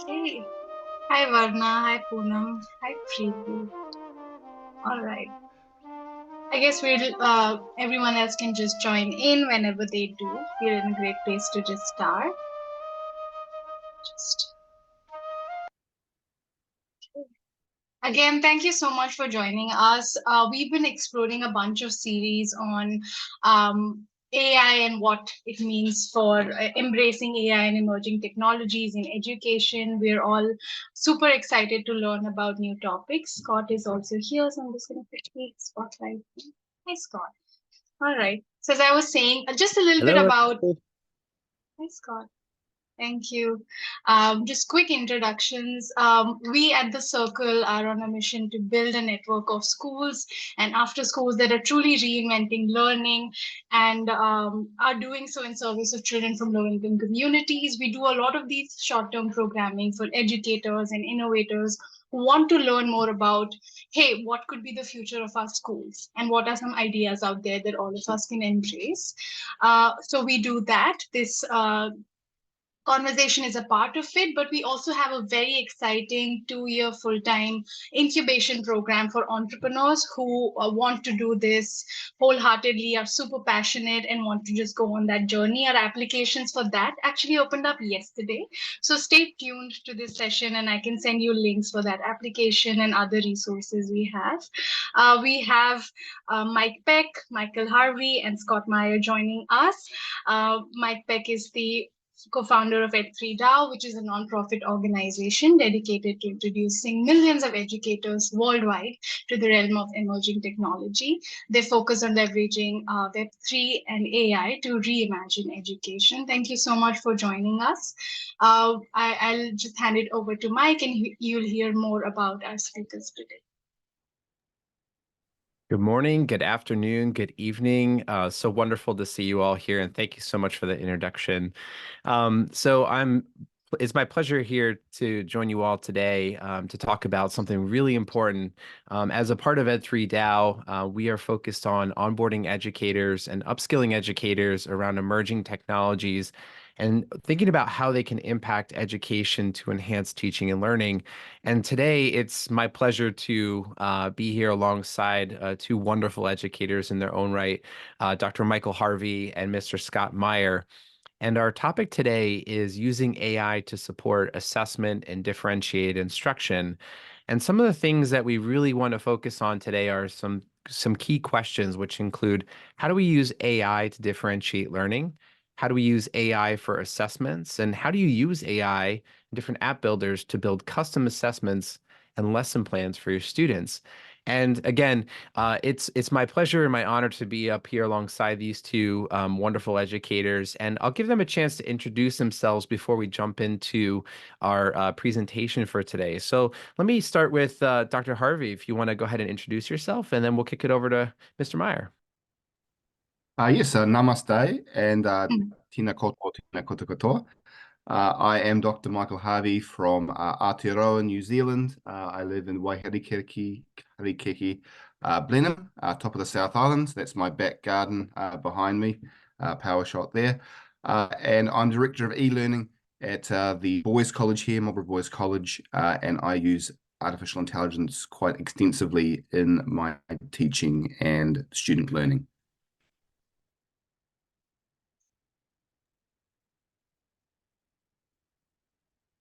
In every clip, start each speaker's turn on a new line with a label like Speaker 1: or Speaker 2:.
Speaker 1: Hey, hi Varna, hi Poonam, hi Preeti. All right. I guess everyone else can just join in whenever they do. We're in a great place to just start. Just Again, thank you so much for joining us. We've been exploring a bunch of series on AI and what it means for embracing AI and emerging technologies in education. We're all super excited to learn about new topics. Scott is also here, so I'm just going to quickly spotlight him. Hi, Scott. All right. So as I was saying, just a little bit
Speaker 2: Hello,
Speaker 1: about.
Speaker 2: everybody.
Speaker 1: Hi, Scott. Thank you. Just quick introductions. We at the Circle are on a mission to build a network of schools and after schools that are truly reinventing learning and are doing so in service of children from low income communities. We do a lot of these short term programming for educators and innovators who want to learn more about, hey, what could be the future of our schools and what are some ideas out there that all of us can embrace. So we do that. This conversation is a part of it, but we also have a very exciting 2 year full time incubation program for entrepreneurs who want to do this wholeheartedly, are super passionate, and want to just go on that journey. Our applications for that actually opened up yesterday. So stay tuned to this session, and I can send you links for that application and other resources we have. We have Mike Peck, Michael Harvey, and Scott Meyer joining us. Mike Peck is the co-founder of Ed3DAO, which is a nonprofit organization dedicated to introducing millions of educators worldwide to the realm of emerging technology. They focus on leveraging Web3 and AI to reimagine education. Thank you so much for joining us. I'll just hand it over to Mike, and you'll hear more about our speakers today.
Speaker 2: Good morning, good afternoon, good evening. So wonderful to see you all here, and thank you so much for the introduction. It's my pleasure here to join you all today to talk about something really important. As a part of Ed3DAO, we are focused on onboarding educators and upskilling educators around emerging technologies and thinking about how they can impact education to enhance teaching and learning. And today, it's my pleasure to be here alongside two wonderful educators in their own right, Dr. Michael Harvey and Mr. Scott Meyer. And our topic today is using AI to support assessment and differentiate instruction. And some of the things that we really want to focus on today are some key questions, which include how do we use AI to differentiate learning? How do we use AI for assessments? And how do you use AI and different app builders to build custom assessments and lesson plans for your students? And again, it's my pleasure and my honor to be up here alongside these two wonderful educators, and I'll give them a chance to introduce themselves before we jump into our presentation for today. So let me start with Dr. Harvey, if you want to go ahead and introduce yourself, and then we'll kick it over to Mr. Meyer.
Speaker 3: Yes, namaste and tina koto, tina koto koto. I am Dr. Michael Harvey from Aotearoa, New Zealand. I live in Waiharikiki, Blenheim, top of the South Island. That's my back garden behind me, power shot there. And I'm Director of e-learning at the Boys College here, Marlborough Boys College, and I use artificial intelligence quite extensively in my teaching and student learning.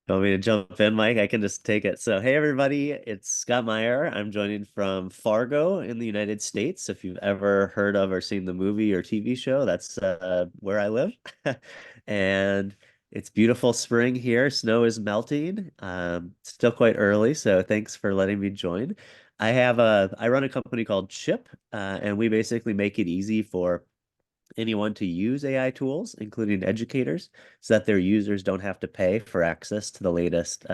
Speaker 4: You want me to jump in, Mike? I can just take it. So, hey, everybody, it's Scott Meyer. I'm joining from Fargo in the United States. If you've ever heard of or seen the movie or TV show, that's where I live. And it's beautiful spring here. Snow is melting. Still quite early, so thanks for letting me join. I run a company called Chip, and we basically make it easy for anyone to use AI tools, including educators, so that their users don't have to pay for access to the latest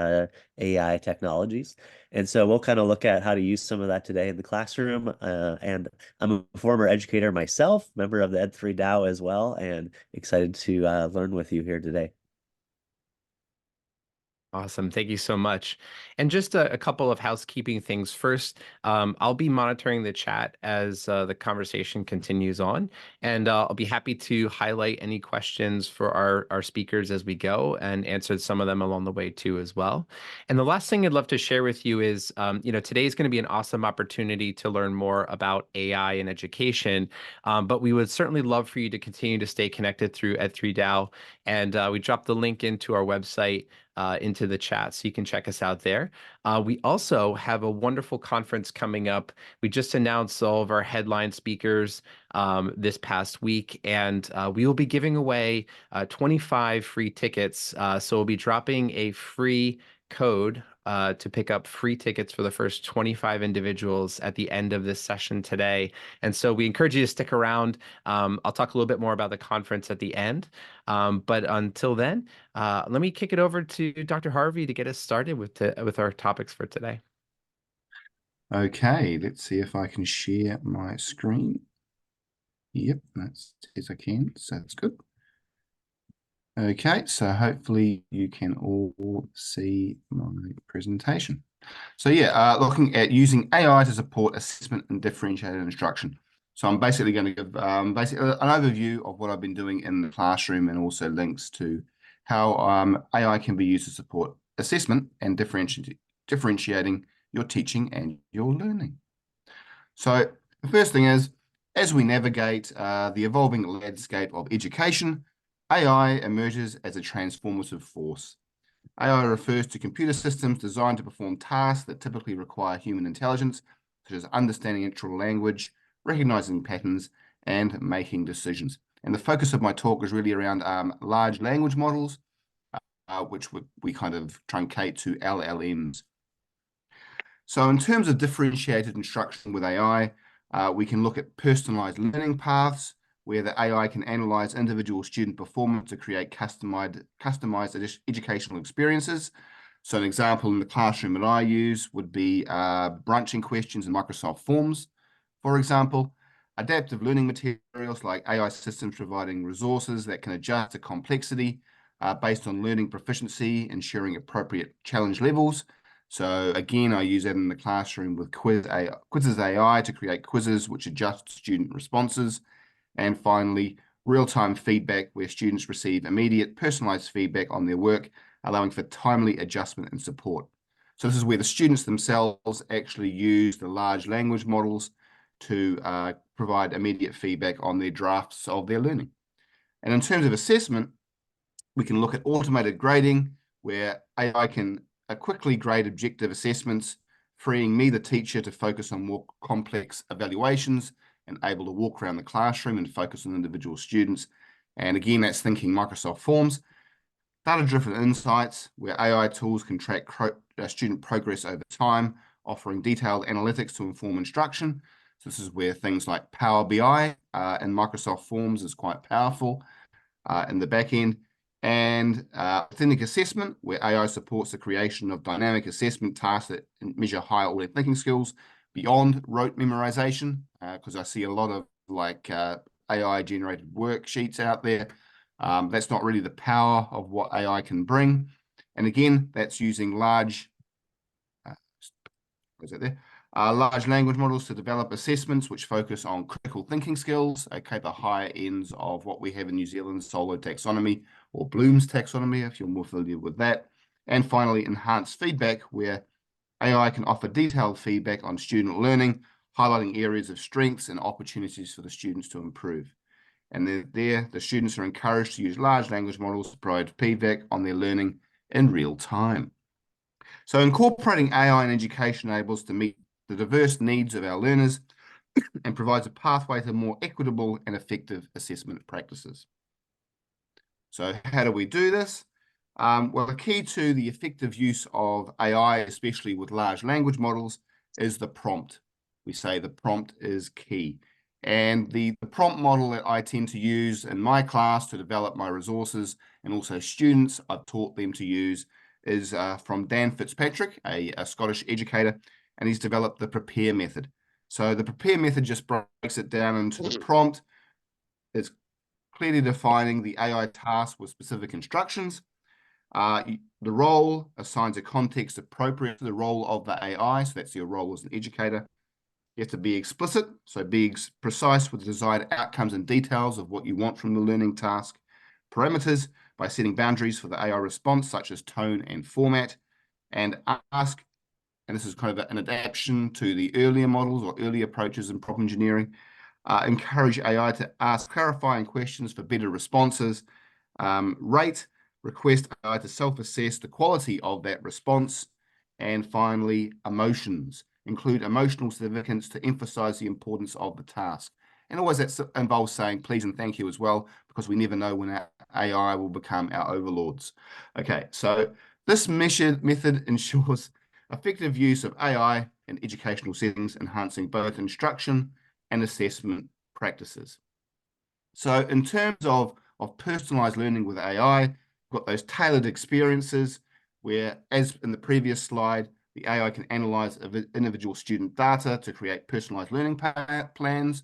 Speaker 4: AI technologies. And so we'll kind of look at how to use some of that today in the classroom. And I'm a former educator myself, member of the Ed3DAO as well, and excited to learn with you here today.
Speaker 2: Awesome. Thank you so much. And just a couple of housekeeping things. First, I'll be monitoring the chat as the conversation continues on, and I'll be happy to highlight any questions for our speakers as we go and answer some of them along the way too as well. And the last thing I'd love to share with you is, today is going to be an awesome opportunity to learn more about AI in education, but we would certainly love for you to continue to stay connected through Ed3DAO, and we dropped the link into our website into the chat, so you can check us out there. We also have a wonderful conference coming up. We just announced all of our headline speakers this past week, and we will be giving away 25 free tickets. So we'll be dropping a free code to pick up free tickets for the first 25 individuals at the end of this session today. And so we encourage you to stick around. I'll talk a little bit more about the conference at the end. But until then, let me kick it over to Dr. Harvey to get us started with our topics for today.
Speaker 3: Okay, let's see if I can share my screen. Yep, that's as I can, so that's good. Okay, so hopefully you can all see my presentation. So yeah, looking at using AI to support assessment and differentiated instruction. So I'm basically going to give basically an overview of what I've been doing in the classroom, and also links to how AI can be used to support assessment and differentiating your teaching and your learning. So the first thing is, as we navigate the evolving landscape of education, AI emerges as a transformative force. AI refers to computer systems designed to perform tasks that typically require human intelligence, such as understanding natural language, recognizing patterns, and making decisions. And the focus of my talk is really around large language models, which we kind of truncate to LLMs. So in terms of differentiated instruction with AI, we can look at personalized learning paths, where the AI can analyze individual student performance to create customized educational experiences. So an example in the classroom that I use would be branching questions in Microsoft Forms, for example. Adaptive learning materials like AI systems providing resources that can adjust to complexity based on learning proficiency, ensuring appropriate challenge levels. So again, I use that in the classroom with Quizzes AI to create quizzes which adjust student responses. And finally, real-time feedback, where students receive immediate personalized feedback on their work, allowing for timely adjustment and support. So this is where the students themselves actually use the large language models to provide immediate feedback on their drafts of their learning. And in terms of assessment, we can look at automated grading, where AI can quickly grade objective assessments, freeing me, the teacher, to focus on more complex evaluations and able to walk around the classroom and focus on individual students. And again, that's thinking Microsoft Forms. Data-driven insights, where AI tools can track student progress over time, offering detailed analytics to inform instruction. So this is where things like Power BI and Microsoft Forms is quite powerful in the back end. And authentic assessment, where AI supports the creation of dynamic assessment tasks that measure higher order thinking skills beyond rote memorization, because I see a lot of AI generated worksheets out there. That's not really the power of what AI can bring. And again, that's using large language models to develop assessments which focus on critical thinking skills, okay, the higher ends of what we have in New Zealand, Solo taxonomy or Bloom's taxonomy, if you're more familiar with that. And finally, enhanced feedback, where AI can offer detailed feedback on student learning, highlighting areas of strengths and opportunities for the students to improve. And the students are encouraged to use large language models to provide feedback on their learning in real time. So incorporating AI in education enables to meet the diverse needs of our learners and provides a pathway to more equitable and effective assessment practices. So how do we do this? Well, the key to the effective use of AI, especially with large language models, is the prompt. We say the prompt is key. And the prompt model that I tend to use in my class to develop my resources, and also students I've taught them to use, is from Dan Fitzpatrick, a Scottish educator, and he's developed the PREPARE method. So the PREPARE method just breaks it down into the prompt. It's clearly defining the AI task with specific instructions. The role assigns a context appropriate to the role of the AI. So that's your role as an educator. You have to be explicit, so be precise with the desired outcomes and details of what you want from the learning task. Parameters, by setting boundaries for the AI response, such as tone and format. And ask, and this is kind of an adaptation to the earlier models or earlier approaches in prompt engineering, encourage AI to ask clarifying questions for better responses. Rate, request AI to self-assess the quality of that response. And finally, emotions. Include emotional significance to emphasize the importance of the task. And always that involves saying please and thank you as well, because we never know when our AI will become our overlords. Okay, so this method ensures effective use of AI in educational settings, enhancing both instruction and assessment practices. So in terms of personalized learning with AI, we've got those tailored experiences where, as in the previous slide, the AI can analyze individual student data to create personalized learning plans.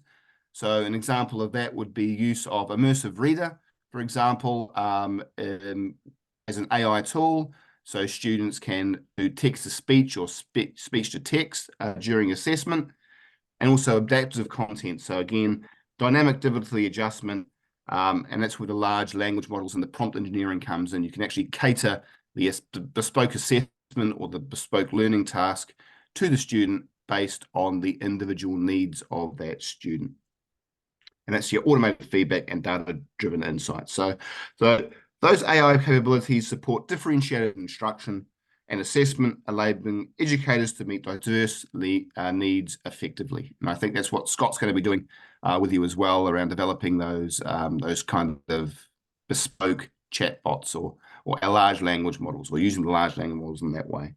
Speaker 3: So an example of that would be use of Immersive Reader, for example, as an AI tool. So students can do text-to-speech or speech-to-text during assessment, and also adaptive content. So again, dynamic difficulty adjustment, and that's where the large language models and the prompt engineering comes in. You can actually cater the bespoke assessment or the bespoke learning task to the student based on the individual needs of that student. And that's your automated feedback and data-driven insights. So those AI capabilities support differentiated instruction and assessment, enabling educators to meet diverse needs effectively. And I think that's what Scott's going to be doing with you as well, around developing those kind of bespoke chatbots or our large language models, or using the large language models in that way.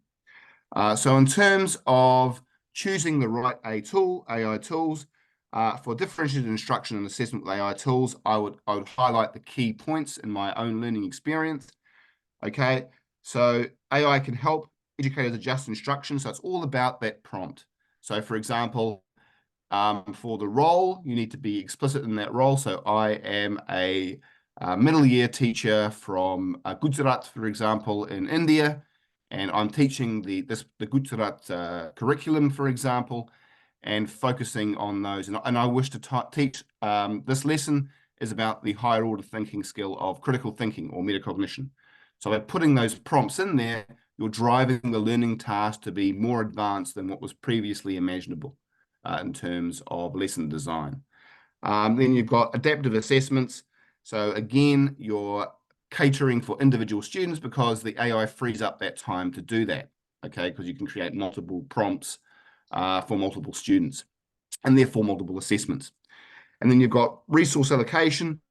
Speaker 3: So in terms of choosing the right AI tools, for differentiated instruction and assessment with AI tools, I would highlight the key points in my own learning experience. Okay, so AI can help educators adjust instruction. So it's all about that prompt. So for example, for the role, you need to be explicit in that role. So I am a middle year teacher from Gujarat, for example, in India, and I'm teaching the Gujarat curriculum, for example, and focusing on those. And I wish to teach this lesson is about the higher order thinking skill of critical thinking or metacognition. So by putting those prompts in there, you're driving the learning task to be more advanced than what was previously imaginable in terms of lesson design. Then you've got adaptive assessments. So again, you're catering for individual students because the AI frees up that time to do that, okay? Because you can create multiple prompts for multiple students and therefore multiple assessments. And then you've got resource allocation.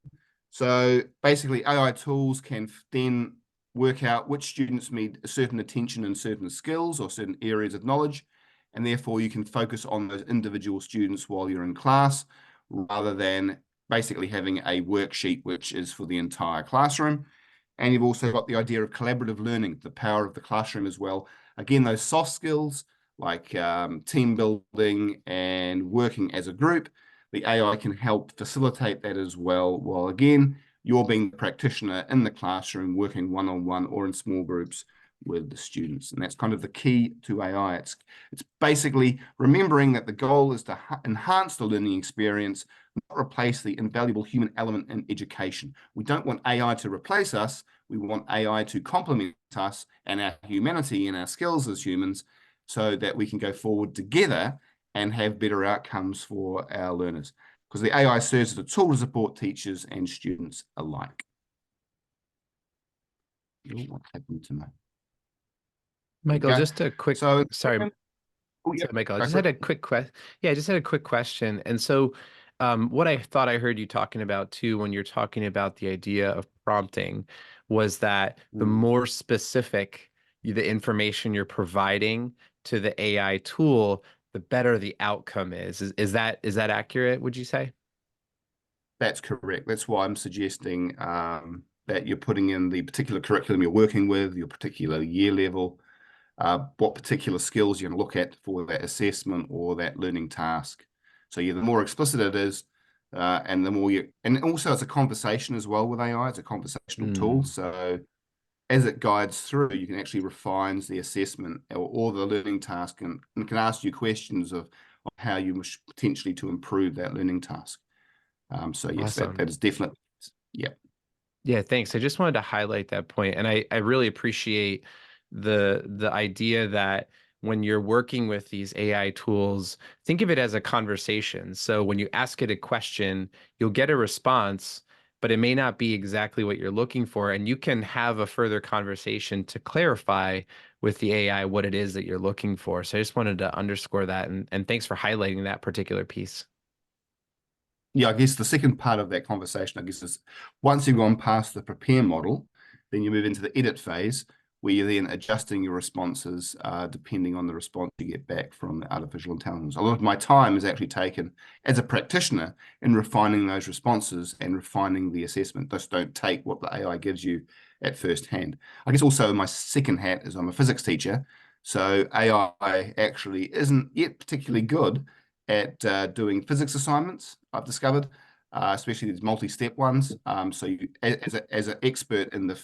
Speaker 3: So basically AI tools can then work out which students need a certain attention and certain skills or certain areas of knowledge, and therefore you can focus on those individual students while you're in class, rather than basically having a worksheet which is for the entire classroom. And you've also got the idea of collaborative learning, the power of the classroom as well. Again, those soft skills like team building and working as a group, the AI can help facilitate that as well, while again, you're being the practitioner in the classroom, working one-on-one or in small groups with the students. And that's kind of the key to AI. It's basically remembering that the goal is to enhance the learning experience, not replace the invaluable human element in education. We don't want AI to replace us. We want AI to complement us and our humanity and our skills as humans, so that we can go forward together and have better outcomes for our learners. Because the AI serves as a tool to support teachers and students alike. What happened to me?
Speaker 2: Michael,
Speaker 3: Okay.
Speaker 2: just a quick,
Speaker 3: So,
Speaker 2: sorry,
Speaker 3: oh, yeah,
Speaker 2: Michael, I
Speaker 3: go
Speaker 2: just
Speaker 3: for
Speaker 2: had
Speaker 3: it.
Speaker 2: a quick question. Yeah, I just had a quick question. And so what I thought I heard you talking about too, when you're talking about the idea of prompting, was that the more specific the information you're providing to the AI tool, the better the outcome is. Is that accurate, would you say?
Speaker 3: That's correct. That's why I'm suggesting that you're putting in the particular curriculum you're working with, your particular year level, what particular skills you're going to look at for that assessment or that learning task. So yeah, the more explicit it is, and the more and also it's a conversation as well with AI. It's a conversational tool. So as it guides through, you can actually refine the assessment or the learning task, and can ask you questions of how you wish potentially to improve that learning task. So yes,
Speaker 2: Awesome.
Speaker 3: that is definitely, yeah.
Speaker 2: Yeah, thanks. I just wanted to highlight that point, and I really appreciate the idea that when you're working with these AI tools, think of it as a conversation. So when you ask it a question, you'll get a response, but it may not be exactly what you're looking for, and you can have a further conversation to clarify with the AI what it is that you're looking for. So I just wanted to underscore that, and thanks for highlighting that particular piece.
Speaker 3: Yeah, I guess the second part of that conversation, I guess, is once you've gone past the prepare model, then you move into the edit phase, where you're then adjusting your responses depending on the response you get back from the artificial intelligence. A lot of my time is actually taken as a practitioner in refining those responses and refining the assessment. Just don't take what the AI gives you at first hand. I guess also my second hat is I'm a physics teacher, so AI actually isn't yet particularly good at doing physics assignments, I've discovered, especially these multi-step ones. So you, as an expert in the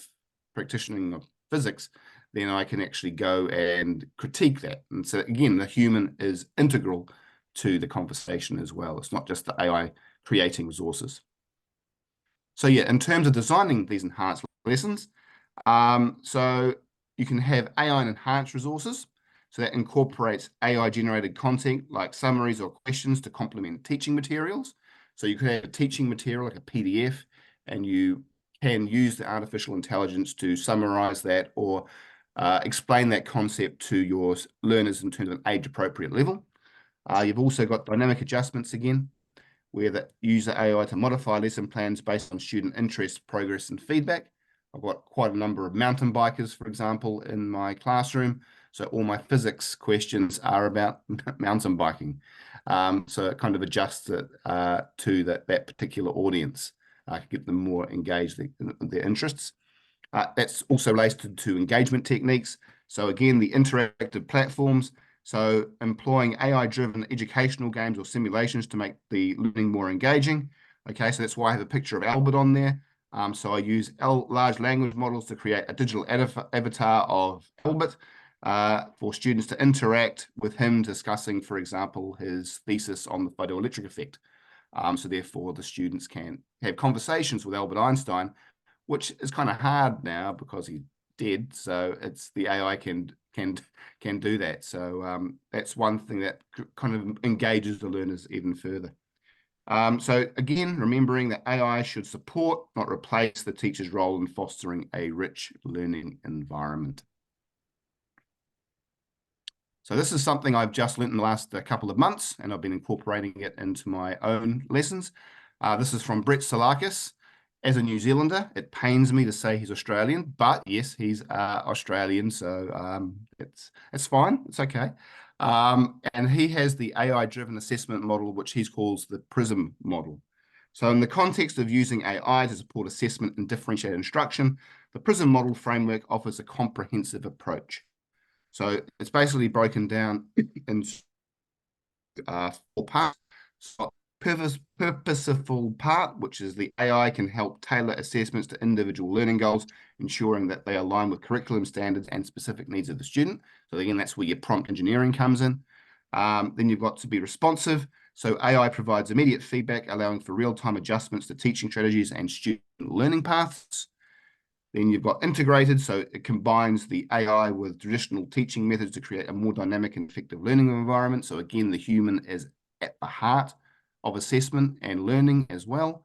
Speaker 3: practicing of physics, then I can actually go and critique that. And so again, the human is integral to the conversation as well. It's not just the AI creating resources. So yeah, in terms of designing these enhanced lessons, so you can have AI enhanced resources. So that incorporates AI-generated content like summaries or questions to complement teaching materials. So you could have a teaching material like a PDF, and you can use the artificial intelligence to summarize that or explain that concept to your learners in terms of an age-appropriate level. You've also got dynamic adjustments again, where the user AI to modify lesson plans based on student interest, progress, and feedback. I've got quite a number of mountain bikers, for example, in my classroom. So all my physics questions are about mountain biking. So it kind of adjusts it to that particular audience to get them more engaged in their interests. That's also related to engagement techniques. So again, the interactive platforms. So employing AI-driven educational games or simulations to make the learning more engaging. Okay, so that's why I have a picture of Albert on there. So I use large language models to create a digital avatar of Albert for students to interact with him discussing, for example, his thesis on the photoelectric effect. So therefore, the students can have conversations with Albert Einstein, which is kind of hard now because he's dead. So it's the AI can do that. So that's one thing that kind of engages the learners even further. So again, remembering that AI should support, not replace, the teacher's role in fostering a rich learning environment. So this is something I've just learned in the last couple of months, and I've been incorporating it into my own lessons. This is from Brett Salakis. As a New Zealander, it pains me to say he's Australian, but yes, he's Australian, so it's fine, it's okay. And he has the AI-driven assessment model, which he calls the PRISM model. So in the context of using AI to support assessment and differentiated instruction, the PRISM model framework offers a comprehensive approach. So it's basically broken down in 4 parts. So purposeful part, which is the AI can help tailor assessments to individual learning goals, ensuring that they align with curriculum standards and specific needs of the student. So again, that's where your prompt engineering comes in. Then you've got to be responsive. So AI provides immediate feedback, allowing for real-time adjustments to teaching strategies and student learning paths. Then you've got integrated, so it combines the AI with traditional teaching methods to create a more dynamic and effective learning environment. So again, the human is at the heart of assessment and learning as well,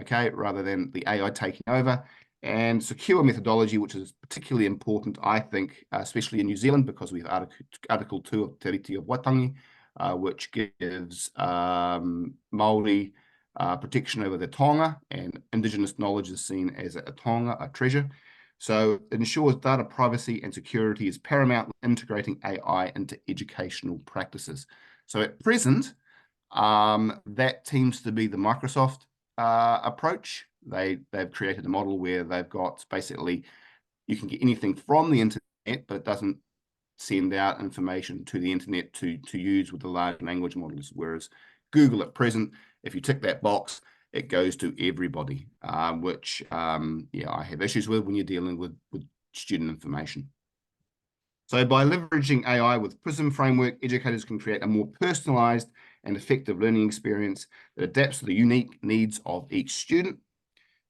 Speaker 3: okay, rather than the AI taking over. And secure methodology, which is particularly important, I think, especially in New Zealand, because we have Article 2 of Te Reti of Waitangi, which gives Māori protection over the taonga, and Indigenous knowledge is seen as a taonga, a treasure. So it ensures data privacy and security is paramount in integrating AI into educational practices. So at present, that seems to be the Microsoft approach. They've created a model where they've got basically, you can get anything from the internet, but it doesn't send out information to the internet to use with the large language models. Whereas Google at present, if you tick that box, it goes to everybody, which yeah, I have issues with when you're dealing with student information. So by leveraging AI with Prism framework, educators can create a more personalized and effective learning experience that adapts to the unique needs of each student.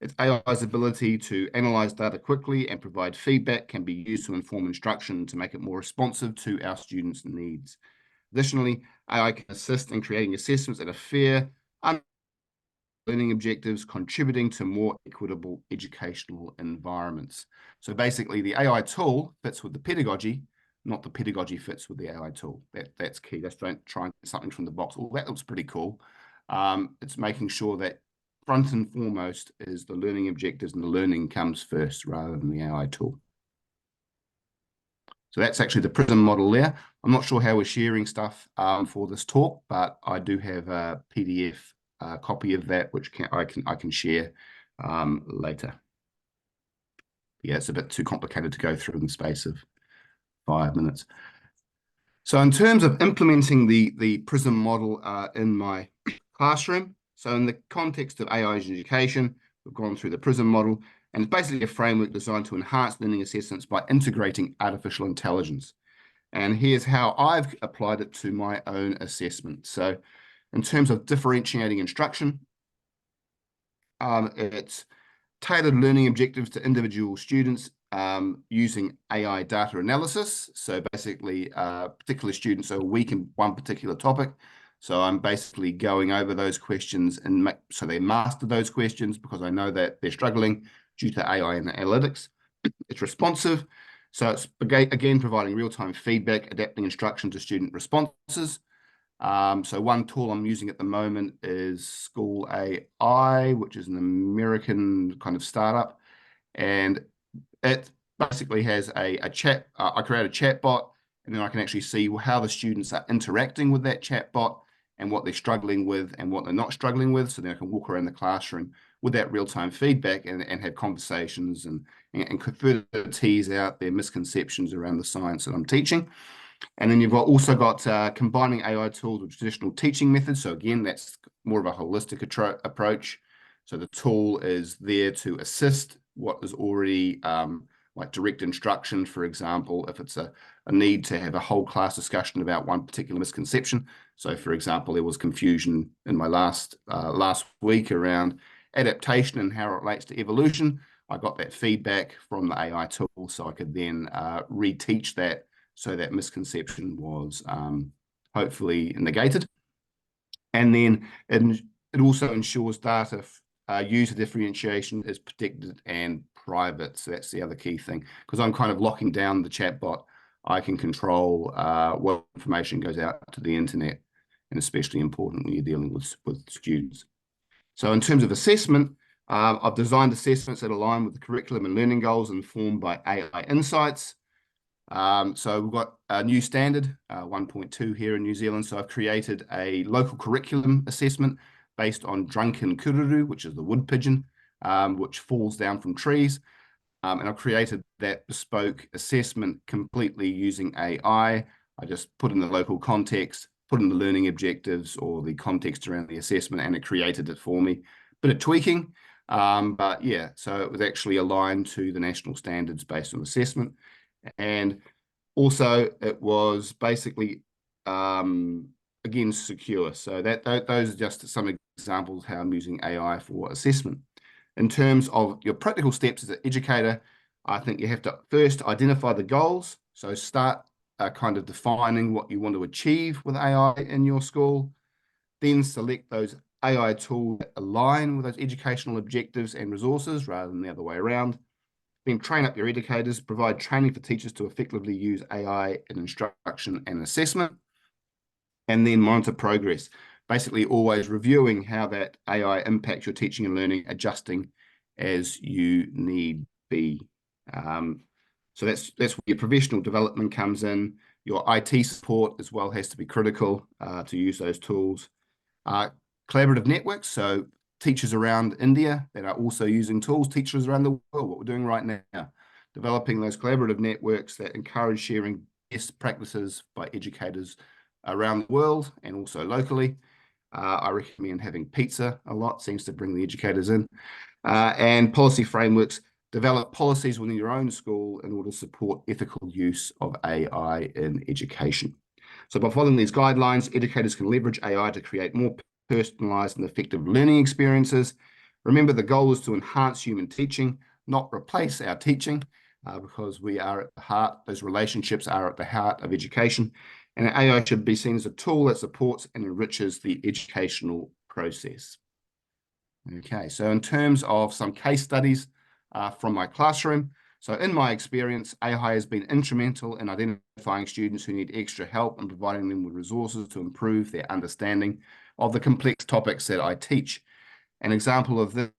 Speaker 3: Its AI's ability to analyze data quickly and provide feedback can be used to inform instruction to make it more responsive to our students' needs. Additionally, AI can assist in creating assessments that are fair, learning objectives, contributing to more equitable educational environments. So basically, the AI tool fits with the pedagogy, not the pedagogy fits with the AI tool. That's key. Just don't try and get something from the box. Oh, that looks pretty cool. It's making sure that front and foremost is the learning objectives and the learning comes first rather than the AI tool. So that's actually the Prism model there. I'm not sure how we're sharing stuff for this talk, but I do have a PDF copy of that, which I can share later. Yeah, it's a bit too complicated to go through in the space of 5 minutes. So in terms of implementing the Prism model in my classroom, so in the context of AI in education, we've gone through the Prism model, and it's basically a framework designed to enhance learning assessments by integrating artificial intelligence. And here's how I've applied it to my own assessment. So in terms of differentiating instruction, it's tailored learning objectives to individual students using AI data analysis. So basically, particular students are weak in one particular topic. So I'm basically going over those questions and so they master those questions because I know that they're struggling due to AI and analytics. It's responsive. So it's, again, providing real-time feedback, adapting instruction to student responses. So one tool I'm using at the moment is School AI, which is an American kind of startup. And it basically has a chat. I create a chat bot, and then I can actually see how the students are interacting with that chat bot and what they're struggling with and what they're not struggling with. So then I can walk around the classroom with that real-time feedback and have conversations and further tease out their misconceptions around the science that I'm teaching. And then you've also got combining AI tools with traditional teaching methods. So again, that's more of a holistic approach. So the tool is there to assist what is already like direct instruction, for example, if it's a need to have a whole class discussion about one particular misconception. So for example, there was confusion in my last week around adaptation and how it relates to evolution. I got that feedback from the AI tool, so I could then reteach that so that misconception was hopefully negated. And then it also ensures data user differentiation is protected and private. So that's the other key thing. Because I'm kind of locking down the chatbot, I can control what information goes out to the internet, and especially important when you're dealing with students. So in terms of assessment, I've designed assessments that align with the curriculum and learning goals informed by AI insights. So we've got a new standard, 1.2 here in New Zealand. So I've created a local curriculum assessment based on drunken kururu, which is the wood pigeon, which falls down from trees. And I've created that bespoke assessment completely using AI. I just put in the local context, put in the learning objectives or the context around the assessment, and it created it for me. Bit of tweaking, but yeah, so it was actually aligned to the national standards based on assessment. And also it was basically, again, secure. So those are just some examples how I'm using AI for assessment. In terms of your practical steps as an educator, I think you have to first identify the goals. So start kind of defining what you want to achieve with AI in your school. Then select those AI tools that align with those educational objectives and resources rather than the other way around. Then train up your educators, provide training for teachers to effectively use AI in instruction and assessment, and then monitor progress. Basically always reviewing how that AI impacts your teaching and learning, adjusting as you need be. So that's where your professional development comes in. Your IT support as well has to be critical to use those tools. Collaborative networks, so teachers around India that are also using tools, teachers around the world, what we're doing right now, developing those collaborative networks that encourage sharing best practices by educators around the world and also locally. I recommend having pizza a lot, seems to bring the educators in. And policy frameworks, develop policies within your own school in order to support ethical use of AI in education. So by following these guidelines, educators can leverage AI to create more personalized and effective learning experiences. Remember, the goal is to enhance human teaching, not replace our teaching, because we are at the heart, those relationships are at the heart of education. And AI should be seen as a tool that supports and enriches the educational process. Okay, so in terms of some case studies from my classroom, so in my experience, AI has been instrumental in identifying students who need extra help and providing them with resources to improve their understanding of the complex topics that I teach. An example of this,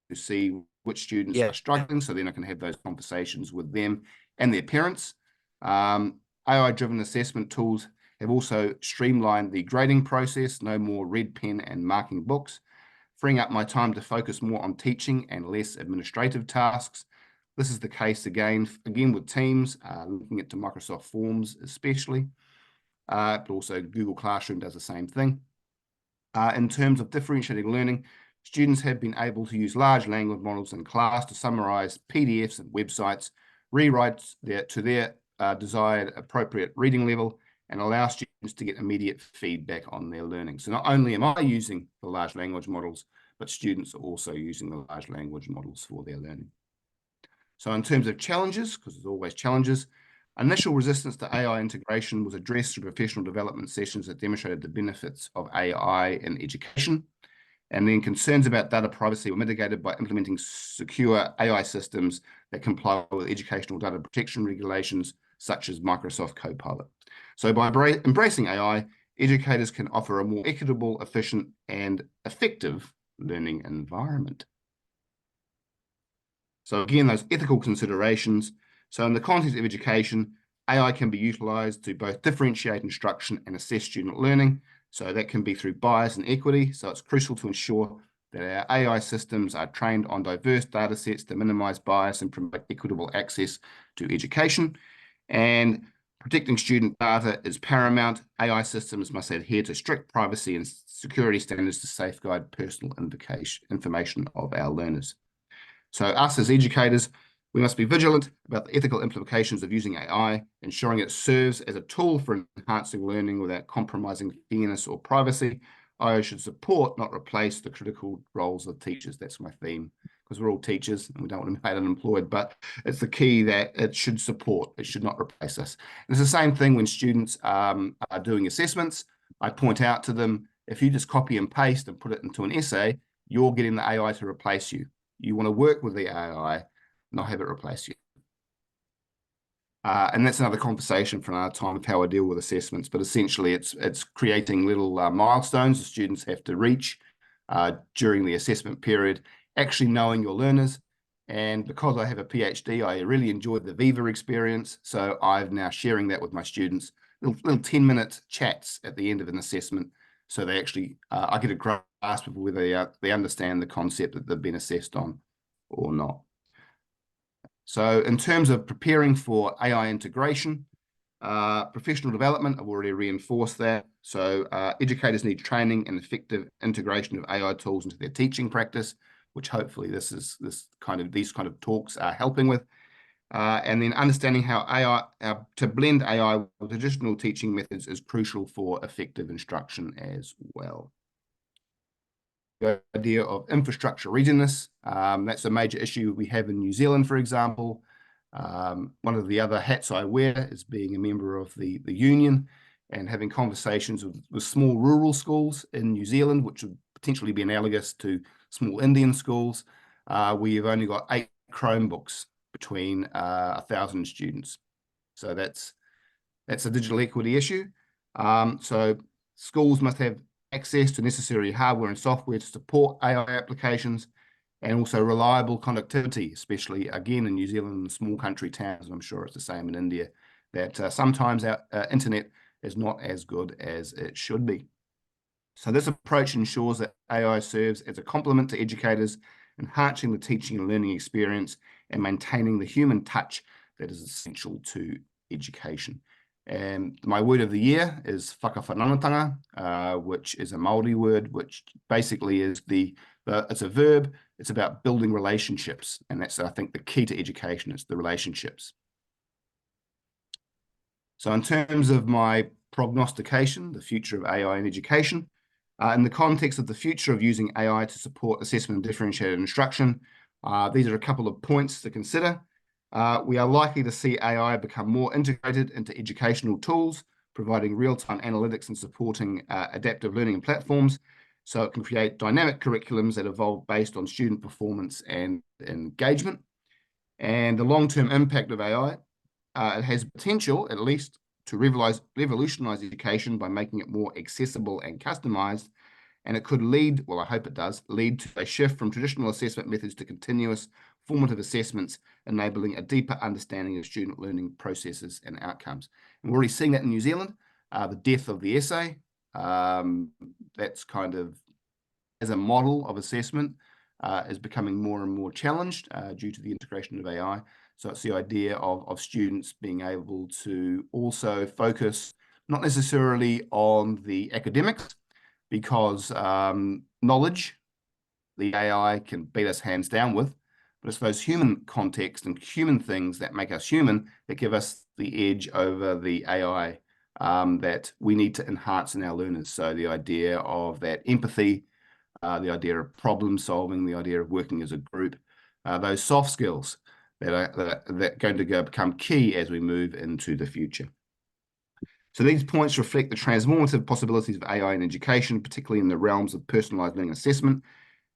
Speaker 3: to see which students are struggling, so then I can have those conversations with them and their parents. AI-driven assessment tools have also streamlined the grading process, no more red pen and marking books, freeing up my time to focus more on teaching and less administrative tasks. This is the case again with Teams, looking at Microsoft Forms especially, but also Google Classroom does the same thing. In terms of differentiating learning, students have been able to use large language models in class to summarize PDFs and websites, rewrite to their desired appropriate reading level, and allow students to get immediate feedback on their learning. So not only am I using the large language models, but students are also using the large language models for their learning. So in terms of challenges, because there's always challenges, initial resistance to AI integration was addressed through professional development sessions that demonstrated the benefits of AI in education. And then concerns about data privacy were mitigated by implementing secure AI systems that comply with educational data protection regulations, such as Microsoft Copilot. So by embracing AI, educators can offer a more equitable, efficient, and effective learning environment. So again, those ethical considerations. So in the context of education, AI can be utilized to both differentiate instruction and assess student learning. So that can be through bias and equity. So it's crucial to ensure that our AI systems are trained on diverse data sets to minimize bias and promote equitable access to education. And protecting student data is paramount. AI systems must adhere to strict privacy and security standards to safeguard personal information of our learners. So us as educators, we must be vigilant about the ethical implications of using AI, ensuring it serves as a tool for enhancing learning without compromising fairness or privacy. AI should support, not replace, the critical roles of teachers. That's my theme, because we're all teachers and we don't want to be made unemployed, but it's the key that it should support, it should not replace us. And it's the same thing when students are doing assessments. I point out to them, if you just copy and paste and put it into an essay, you're getting the AI to replace you. You want to work with the AI, not have it replace you. And that's another conversation for another time of how I deal with assessments. But essentially, it's creating little milestones the students have to reach during the assessment period, actually knowing your learners. And because I have a PhD, I really enjoyed the Viva experience. So I'm now sharing that with my students, little 10-minute chats at the end of an assessment. So they actually, I get a grasp of whether they understand the concept that they've been assessed on or not. So in terms of preparing for AI integration, professional development, I've already reinforced that. So educators need training and effective integration of AI tools into their teaching practice, which hopefully these kind of talks are helping with. And then understanding how AI, to blend AI with traditional teaching methods is crucial for effective instruction as well. The idea of infrastructure readiness, that's a major issue we have in New Zealand, for example. One of the other hats I wear is being a member of the union and having conversations with small rural schools in New Zealand, which would potentially be analogous to small Indian schools. We've only got 8 Chromebooks between 1,000 students. So that's a digital equity issue. So schools must have access to necessary hardware and software to support AI applications, and also reliable connectivity, especially again in New Zealand and small country towns, and I'm sure it's the same in India, that sometimes our internet is not as good as it should be. So this approach ensures that AI serves as a complement to educators, enhancing the teaching and learning experience and maintaining the human touch that is essential to education. And my word of the year is whakawhanangatanga, which is a Māori word, which basically is it's a verb. It's about building relationships. And that's, I think, the key to education is the relationships. So in terms of my prognostication, the future of AI in education, in the context of the future of using AI to support assessment and differentiated instruction, these are a couple of points to consider. We are likely to see AI become more integrated into educational tools, providing real-time analytics and supporting adaptive learning platforms, so it can create dynamic curriculums that evolve based on student performance and engagement. And the long-term impact of AI, it has potential, at least, to revolutionize education by making it more accessible and customized. And it could lead, well, I hope it does, lead to a shift from traditional assessment methods to continuous formative assessments, enabling a deeper understanding of student learning processes and outcomes. And we're already seeing that in New Zealand, the death of the essay. That's kind of, as a model of assessment, is becoming more and more challenged due to the integration of AI. So it's the idea of students being able to also focus not necessarily on the academics, because knowledge, the AI can beat us hands down with, but it's those human context and human things that make us human that give us the edge over the AI that we need to enhance in our learners. So the idea of that empathy, the idea of problem solving, the idea of working as a group, those soft skills that are going to become key as we move into the future. So these points reflect the transformative possibilities of AI in education, particularly in the realms of personalized learning assessment.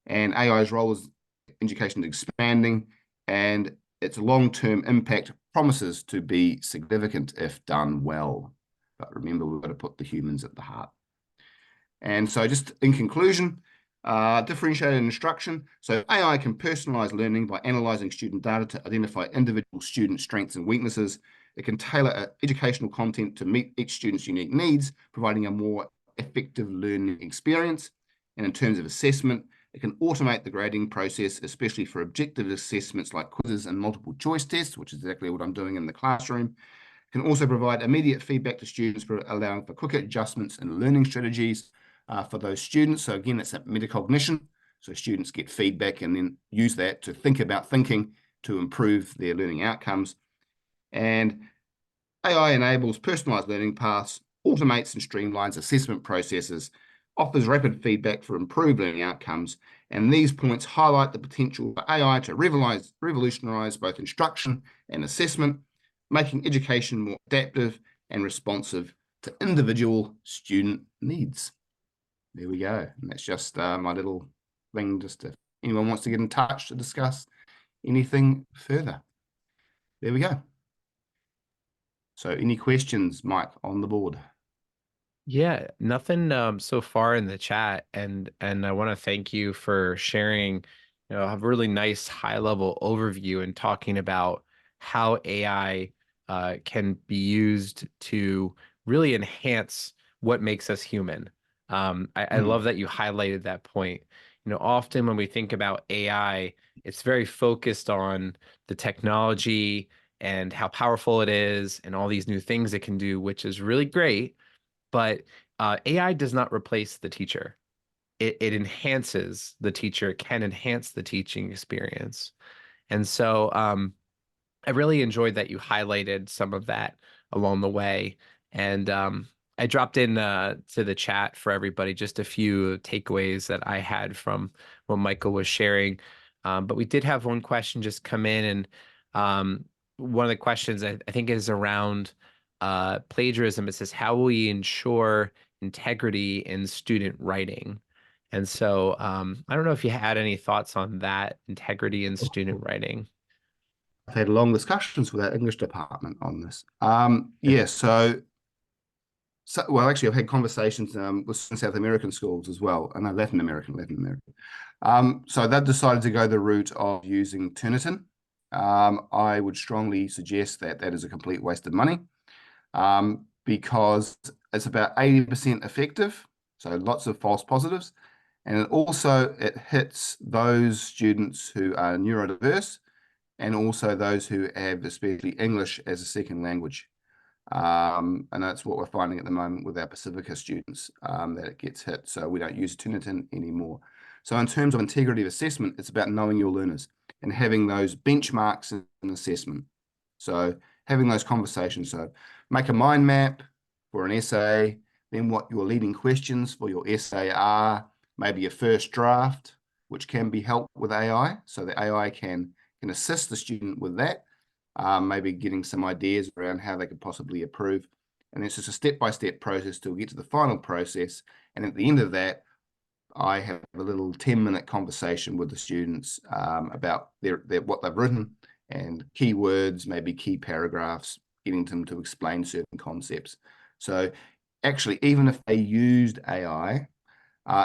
Speaker 3: And AI's role as education is expanding, and its long-term impact promises to be significant if done well. But remember, we've got to put the humans at the heart. And so just in conclusion, differentiated instruction. So AI can personalize learning by analyzing student data to identify individual student strengths and weaknesses. It can tailor educational content to meet each student's unique needs, providing a more effective learning experience. And in terms of assessment, it can automate the grading process, especially for objective assessments like quizzes and multiple choice tests, which is exactly what I'm doing in the classroom. It can also provide immediate feedback to students, allowing for quicker adjustments and learning strategies for those students. So again, it's a metacognition. So students get feedback and then use that to think about thinking to improve their learning outcomes. And AI enables personalized learning paths, automates and streamlines assessment processes, offers rapid feedback for improved learning outcomes. And these points highlight the potential for AI to revolutionize both instruction and assessment, making education more adaptive and responsive to individual student needs. There we go. And that's just my little thing, just if anyone wants to get in touch to discuss anything further. There we go. So any questions, Mike, on the board?
Speaker 2: Yeah, nothing so far in the chat, and I want to thank you for sharing, a really nice high-level overview and talking about how AI can be used to really enhance what makes us human. I love that you highlighted that point. Often when we think about AI, it's very focused on the technology and how powerful it is and all these new things it can do, which is really great. But AI does not replace the teacher. It enhances the teacher. It can enhance the teaching experience. And so I really enjoyed that you highlighted some of that along the way. And I dropped in to the chat for everybody just a few takeaways that I had from what Michael was sharing. But we did have one question just come in, and one of the questions I think is around plagiarism. It says, how will we ensure integrity in student writing? And so I don't know if you had any thoughts on that, integrity in student writing.
Speaker 3: I've had long discussions with our English department on this. Yeah, so well, actually, I've had conversations with South American schools as well, and Latin American. So they've decided to go the route of using Turnitin. I would strongly suggest that that is a complete waste of money, because it's about 80% effective, so lots of false positives, and it hits those students who are neurodiverse, and also those who have especially English as a second language. And that's what we're finding at the moment with our Pacifica students, that it gets hit. So we don't use Turnitin anymore. So in terms of integrity of assessment, it's about knowing your learners and having those benchmarks in assessment. So having those conversations. So make a mind map for an essay, then what your leading questions for your essay are, maybe a first draft, which can be helped with AI. So the AI can assist the student with that, maybe getting some ideas around how they could possibly improve. And it's just a step-by-step process till we get to the final process. And at the end of that, I have a little 10-minute conversation with the students about what they've written and keywords, maybe key paragraphs, getting them to explain certain concepts. So actually, even if they used AI,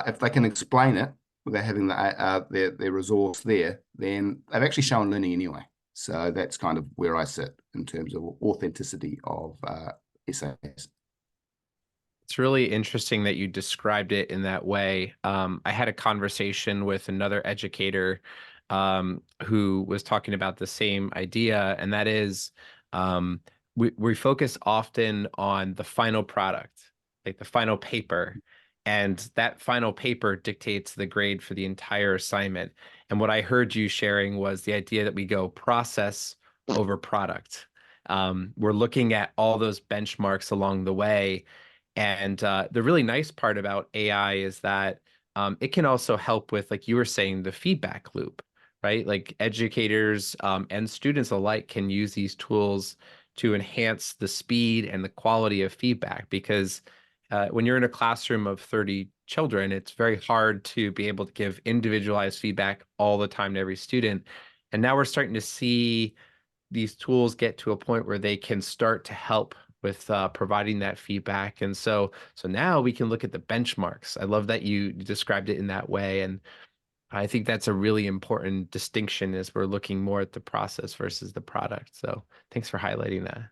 Speaker 3: if they can explain it without having their resource there, then they've actually shown learning anyway. So that's kind of where I sit in terms of authenticity of essays.
Speaker 2: It's really interesting that you described it in that way. I had a conversation with another educator who was talking about the same idea, and that is we focus often on the final product, like the final paper, and that final paper dictates the grade for the entire assignment. And what I heard you sharing was the idea that we go process over product. We're looking at all those benchmarks along the way. And the really nice part about AI is that it can also help with, like you were saying, the feedback loop, right? Like educators and students alike can use these tools to enhance the speed and the quality of feedback, because when you're in a classroom of 30 children, it's very hard to be able to give individualized feedback all the time to every student. And now we're starting to see these tools get to a point where they can start to help with providing that feedback. And so now we can look at the benchmarks. I love that you described it in that way. And I think that's a really important distinction as we're looking more at the process versus the product. So thanks for highlighting that.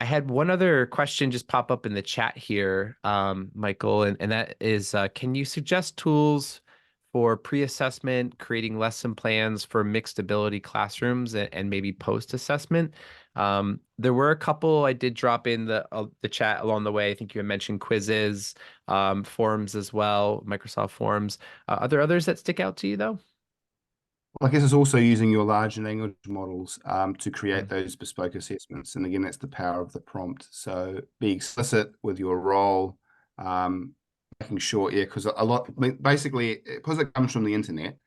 Speaker 2: I had one other question just pop up in the chat here, Michael, and that is, can you suggest tools for pre-assessment, creating lesson plans for mixed ability classrooms, and maybe post-assessment? There were a couple I did drop in the chat along the way. I think you had mentioned quizzes, forums as well, Microsoft Forms. Are there others that stick out to you though?
Speaker 3: Well, I guess it's also using your large language models to create those bespoke assessments. And again, that's the power of the prompt. So be explicit with your role, making sure, because basically, because it comes from the internet,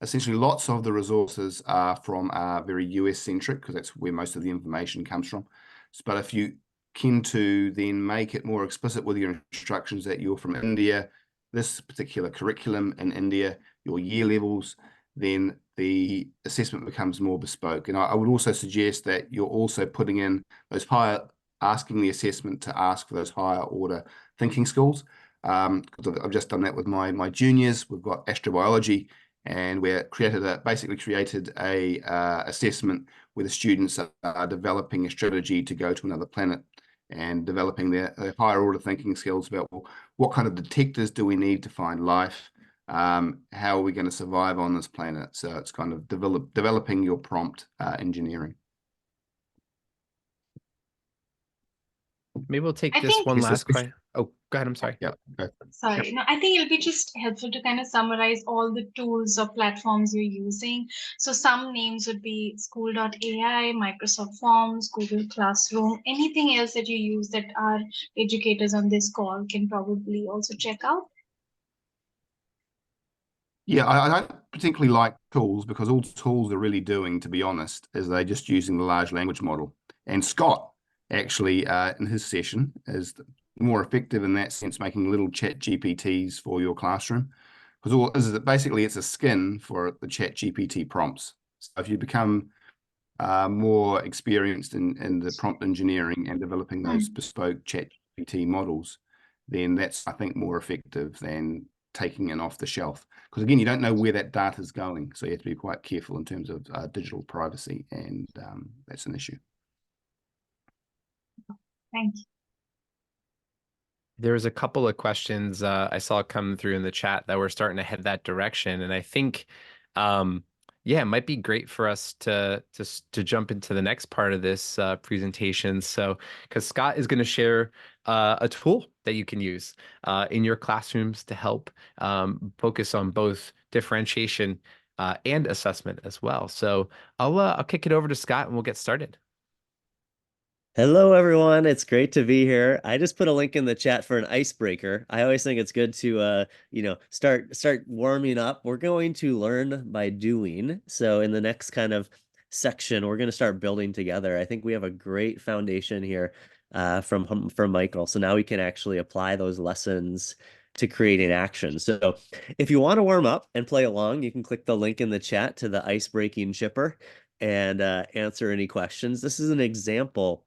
Speaker 3: essentially lots of the resources are from very US centric, because that's where most of the information comes from. But if you can to then make it more explicit with your instructions that you're from India, this particular curriculum in India, your year levels, then the assessment becomes more bespoke. And I would also suggest that you're also putting in those asking the assessment to ask for those higher order thinking skills. I've just done that with my juniors. We've got astrobiology, and we basically created a assessment where the students are developing a strategy to go to another planet and developing their higher order thinking skills about, well, what kind of detectors do we need to find life? How are we going to survive on this planet? So it's kind of developing your prompt engineering.
Speaker 2: Maybe we'll take
Speaker 1: I
Speaker 2: this
Speaker 1: think-
Speaker 2: one
Speaker 3: Yes,
Speaker 2: last
Speaker 3: this-
Speaker 2: question. Oh, go ahead. I'm sorry.
Speaker 3: Yeah.
Speaker 1: Sorry, no, I think it'll be just helpful to kind of summarize all the tools or platforms you're using. So some names would be School.ai, Microsoft Forms, Google Classroom, anything else that you use that our educators on this call can probably also check out.
Speaker 3: Yeah, I don't particularly like tools, because all tools are really doing, to be honest, is they're just using the large language model. And Scott actually, in his session, is more effective in that sense, making little chat GPTs for your classroom. Because all is that basically it's a skin for the chat GPT prompts. So if you become more experienced in the prompt engineering and developing those bespoke chat GPT models, then that's, I think, more effective than taking it off the shelf. Because again, you don't know where that data is going. So you have to be quite careful in terms of digital privacy, and that's an issue.
Speaker 1: Thank you.
Speaker 2: There was a couple of questions I saw come through in the chat that were starting to head that direction. And I think, Yeah, it might be great for us to jump into the next part of this presentation. So, because Scott is going to share a tool that you can use in your classrooms to help focus on both differentiation and assessment as well. So, I'll kick it over to Scott and we'll get started.
Speaker 4: Hello, everyone. It's great to be here. I just put a link in the chat for an icebreaker. I always think it's good to start warming up. We're going to learn by doing. So in the next kind of section, we're going to start building together. I think we have a great foundation here from Michael. So now we can actually apply those lessons to creating action. So if you want to warm up and play along, you can click the link in the chat to the ice breaking chipper and answer any questions. This is an example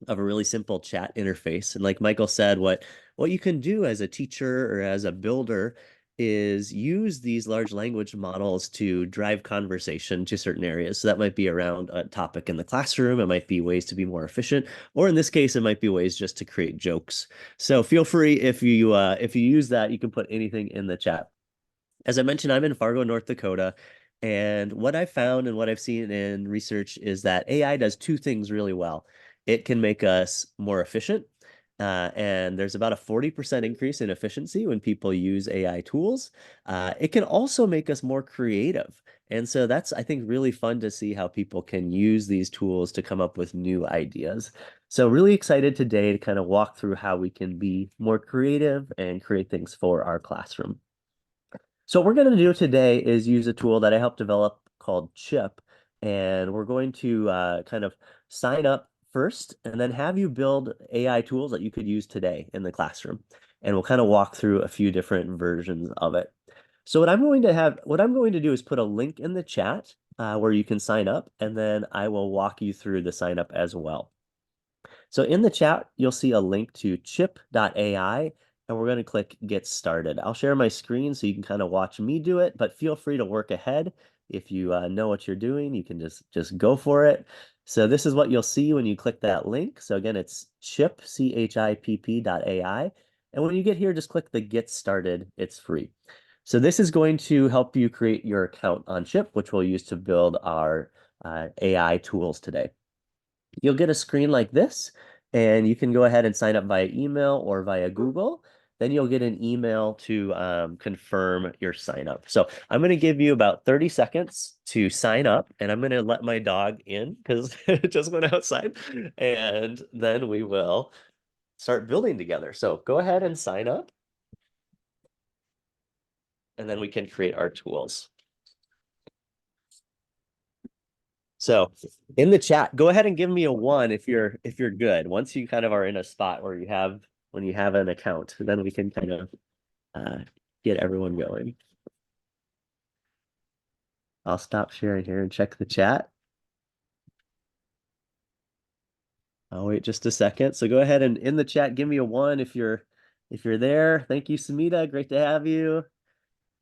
Speaker 4: of a really simple chat interface. And like Michael said, what you can do as a teacher or as a builder is use these large language models to drive conversation to certain areas. So that might be around a topic in the classroom. It might be ways to be more efficient, or in this case, it might be ways just to create jokes. So feel free, if you use that, you can put anything in the chat. As I mentioned, I'm in Fargo, North Dakota. And what I found and what I've seen in research is that AI does two things really well. It can make us more efficient. And there's about a 40% increase in efficiency when people use AI tools. It can also make us more creative. And so that's, I think, really fun to see how people can use these tools to come up with new ideas. So really excited today to kind of walk through how we can be more creative and create things for our classroom. So what we're going to do today is use a tool that I helped develop called Chip. And we're going to kind of sign up first and then have you build AI tools that you could use today in the classroom. And we'll kind of walk through a few different versions of it. So what I'm going to do is put a link in the chat where you can sign up, and then I will walk you through the sign up as well. So in the chat, you'll see a link to chip.ai, and we're going to click Get Started. I'll share my screen so you can kind of watch me do it, but feel free to work ahead. If you know what you're doing, you can just go for it. So this is what you'll see when you click that link. So again, it's chip, CHIPP.ai. And when you get here, just click the Get Started. It's free. So this is going to help you create your account on Chip, which we'll use to build our AI tools today. You'll get a screen like this, and you can go ahead and sign up via email or via Google. Then you'll get an email to confirm your sign up. So I'm going to give you about 30 seconds to sign up, and I'm going to let my dog in because it just went outside, and then we will start building together. So go ahead and sign up, and then we can create our tools. So in the chat, go ahead and give me a 1 if you're good. Once you kind of are in a spot where when you have an account, then we can kind of get everyone going. I'll stop sharing here and check the chat. I'll wait just a second. So go ahead and in the chat, give me a 1 if you're there. Thank you, Samita. Great to have you.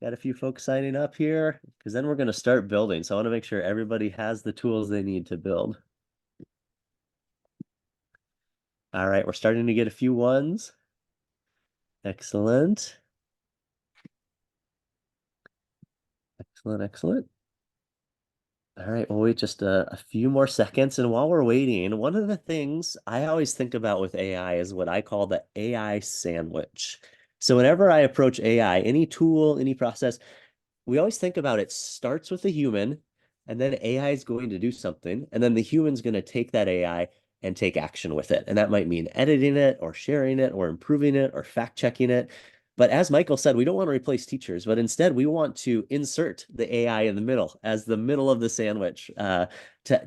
Speaker 4: Got a few folks signing up here because then we're going to start building. So I want to make sure everybody has the tools they need to build. All right, we're starting to get a few 1s. Excellent. Excellent, excellent. All right, we'll wait just a few more seconds. And while we're waiting, one of the things I always think about with AI is what I call the AI sandwich. So whenever I approach AI, any tool, any process, we always think about it starts with a human, and then AI is going to do something, and then the human's going to take that AI and take action with it. And that might mean editing it or sharing it or improving it or fact checking it. But as Michael said, we don't want to replace teachers, but instead we want to insert the AI in the middle as the middle of the sandwich to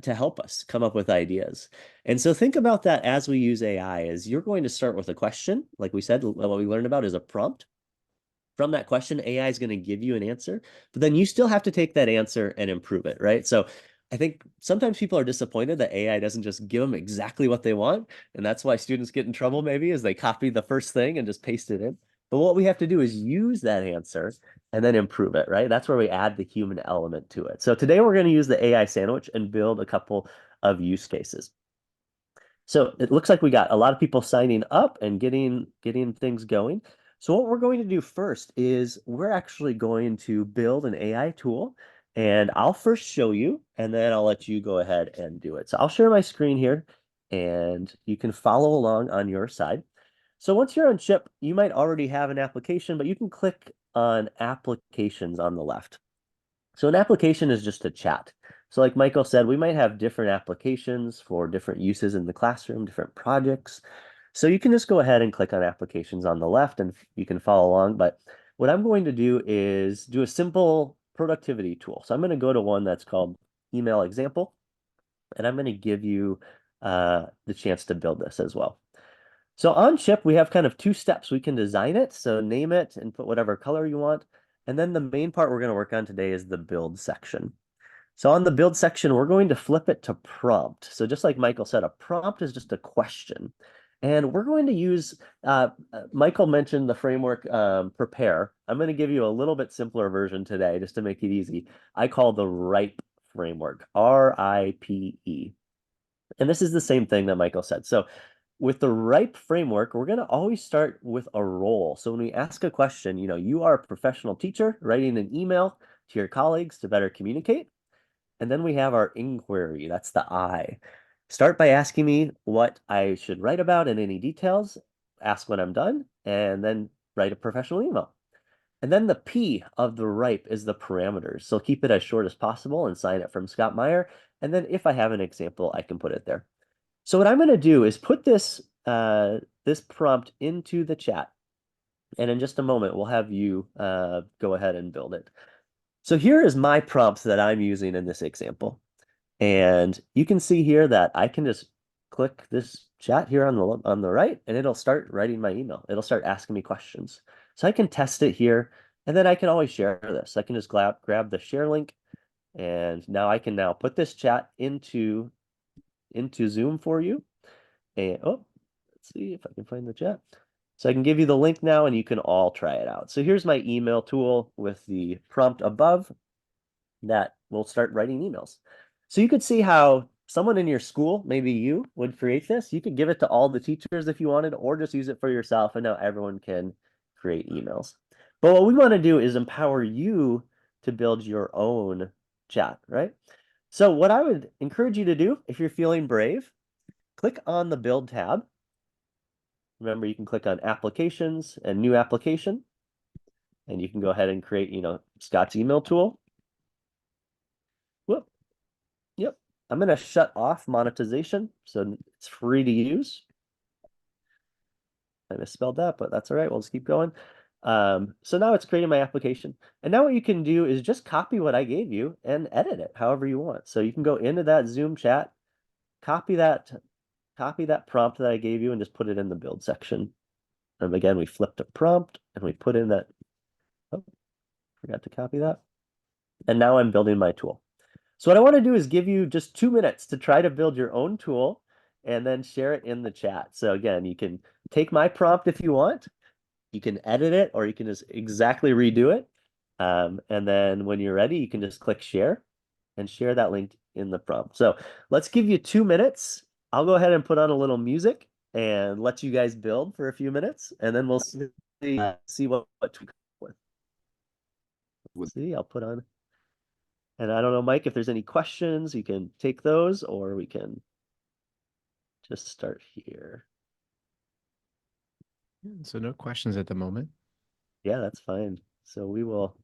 Speaker 4: help us come up with ideas. And so think about that as we use AI is you're going to start with a question. Like we said, what we learned about is a prompt. From that question, AI is going to give you an answer, but then you still have to take that answer and improve it, right? So I think sometimes people are disappointed that AI doesn't just give them exactly what they want. And that's why students get in trouble maybe is they copy the first thing and just paste it in. But what we have to do is use that answer and then improve it, right? That's where we add the human element to it. So today we're going to use the AI sandwich and build a couple of use cases. So it looks like we got a lot of people signing up and getting things going. So what we're going to do first is we're actually going to build an AI tool, And I'll first show you, and then I'll let you go ahead and do it. So I'll share my screen here, and you can follow along on your side. So once you're on Chip, you might already have an application, but you can click on Applications on the left. So an application is just a chat. So like Michael said, we might have different applications for different uses in the classroom, different projects. So you can just go ahead and click on Applications on the left, and you can follow along. But what I'm going to do is do a simple productivity tool. So I'm going to go to one that's called Email Example, and I'm going to give you the chance to build this as well. So on Chip, we have kind of two steps. We can design it, so name it and put whatever color you want. And then the main part we're going to work on today is the build section. So on the build section, we're going to flip it to prompt. So just like Michael said, a prompt is just a question. And we're going to use, Michael mentioned the framework Prepare. I'm going to give you a little bit simpler version today just to make it easy. I call the RIPE framework, R-I-P-E. And this is the same thing that Michael said. So with the RIPE framework, we're going to always start with a role. So when we ask a question, you are a professional teacher writing an email to your colleagues to better communicate. And then we have our inquiry, that's the I. Start by asking me what I should write about and any details, ask when I'm done, and then write a professional email. And then the P of the RIPE is the parameters. So keep it as short as possible and sign it from Scott Meyer. And then if I have an example, I can put it there. So what I'm going to do is put this this prompt into the chat. And in just a moment, we'll have you go ahead and build it. So here is my prompt that I'm using in this example. And you can see here that I can just click this chat here on the right, and it'll start writing my email. It'll start asking me questions. So I can test it here, and then I can always share this. I can just grab the share link, and now I can put this chat into Zoom for you. And let's see if I can find the chat. So I can give you the link now, and you can all try it out. So here's my email tool with the prompt above that will start writing emails. So you could see how someone in your school, maybe you, would create this. You could give it to all the teachers if you wanted, or just use it for yourself, and now everyone can create emails. But what we want to do is empower you to build your own chat, right? So what I would encourage you to do, if you're feeling brave, click on the Build tab. Remember, you can click on Applications and New Application, and you can go ahead and create, Scott's email tool. Whoop. Yep. I'm going to shut off monetization, so it's free to use. I misspelled that, but that's all right. We'll just keep going. So now it's creating my application. And now what you can do is just copy what I gave you and edit it however you want. So you can go into that Zoom chat, copy that prompt that I gave you, and just put it in the build section. And again, we flipped a prompt and we put in that. Oh, forgot to copy that. And now I'm building my tool. So what I want to do is give you just 2 minutes to try to build your own tool and then share it in the chat. So again, you can take my prompt if you want. You can edit it, or you can just exactly redo it. And then when you're ready, you can just click share and share that link in the prompt. So let's give you 2 minutes. I'll go ahead and put on a little music and let you guys build for a few minutes, and then we'll see what to come up with. See, I'll put on. And I don't know, Mike, if there's any questions, you can take those, or we can just start here.
Speaker 2: So no questions at the moment.
Speaker 4: Yeah, that's fine. So we will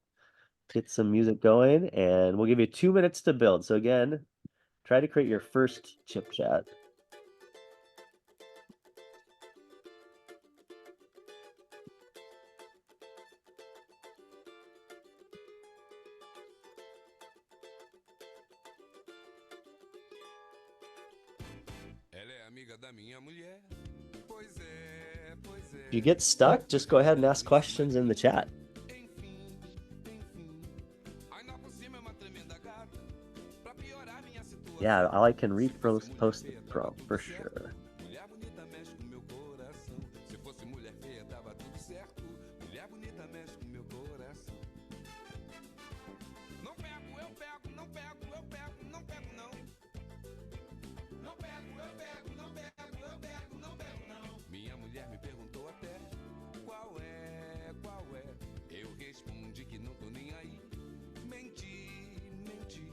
Speaker 4: get some music going, and we'll give you 2 minutes to build. So again, try to create your first chip chat. If you get stuck, just go ahead and ask questions in the chat. Yeah, I can repost the prompt for sure.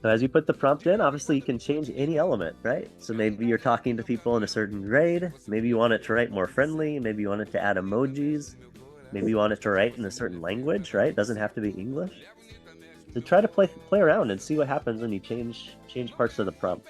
Speaker 4: So as you put the prompt in, obviously you can change any element, right? So maybe you're talking to people in a certain grade. Maybe you want it to write more friendly. Maybe you want it to add emojis. Maybe you want it to write in a certain language, right? It doesn't have to be English. So try to play around and see what happens when you change parts of the prompt.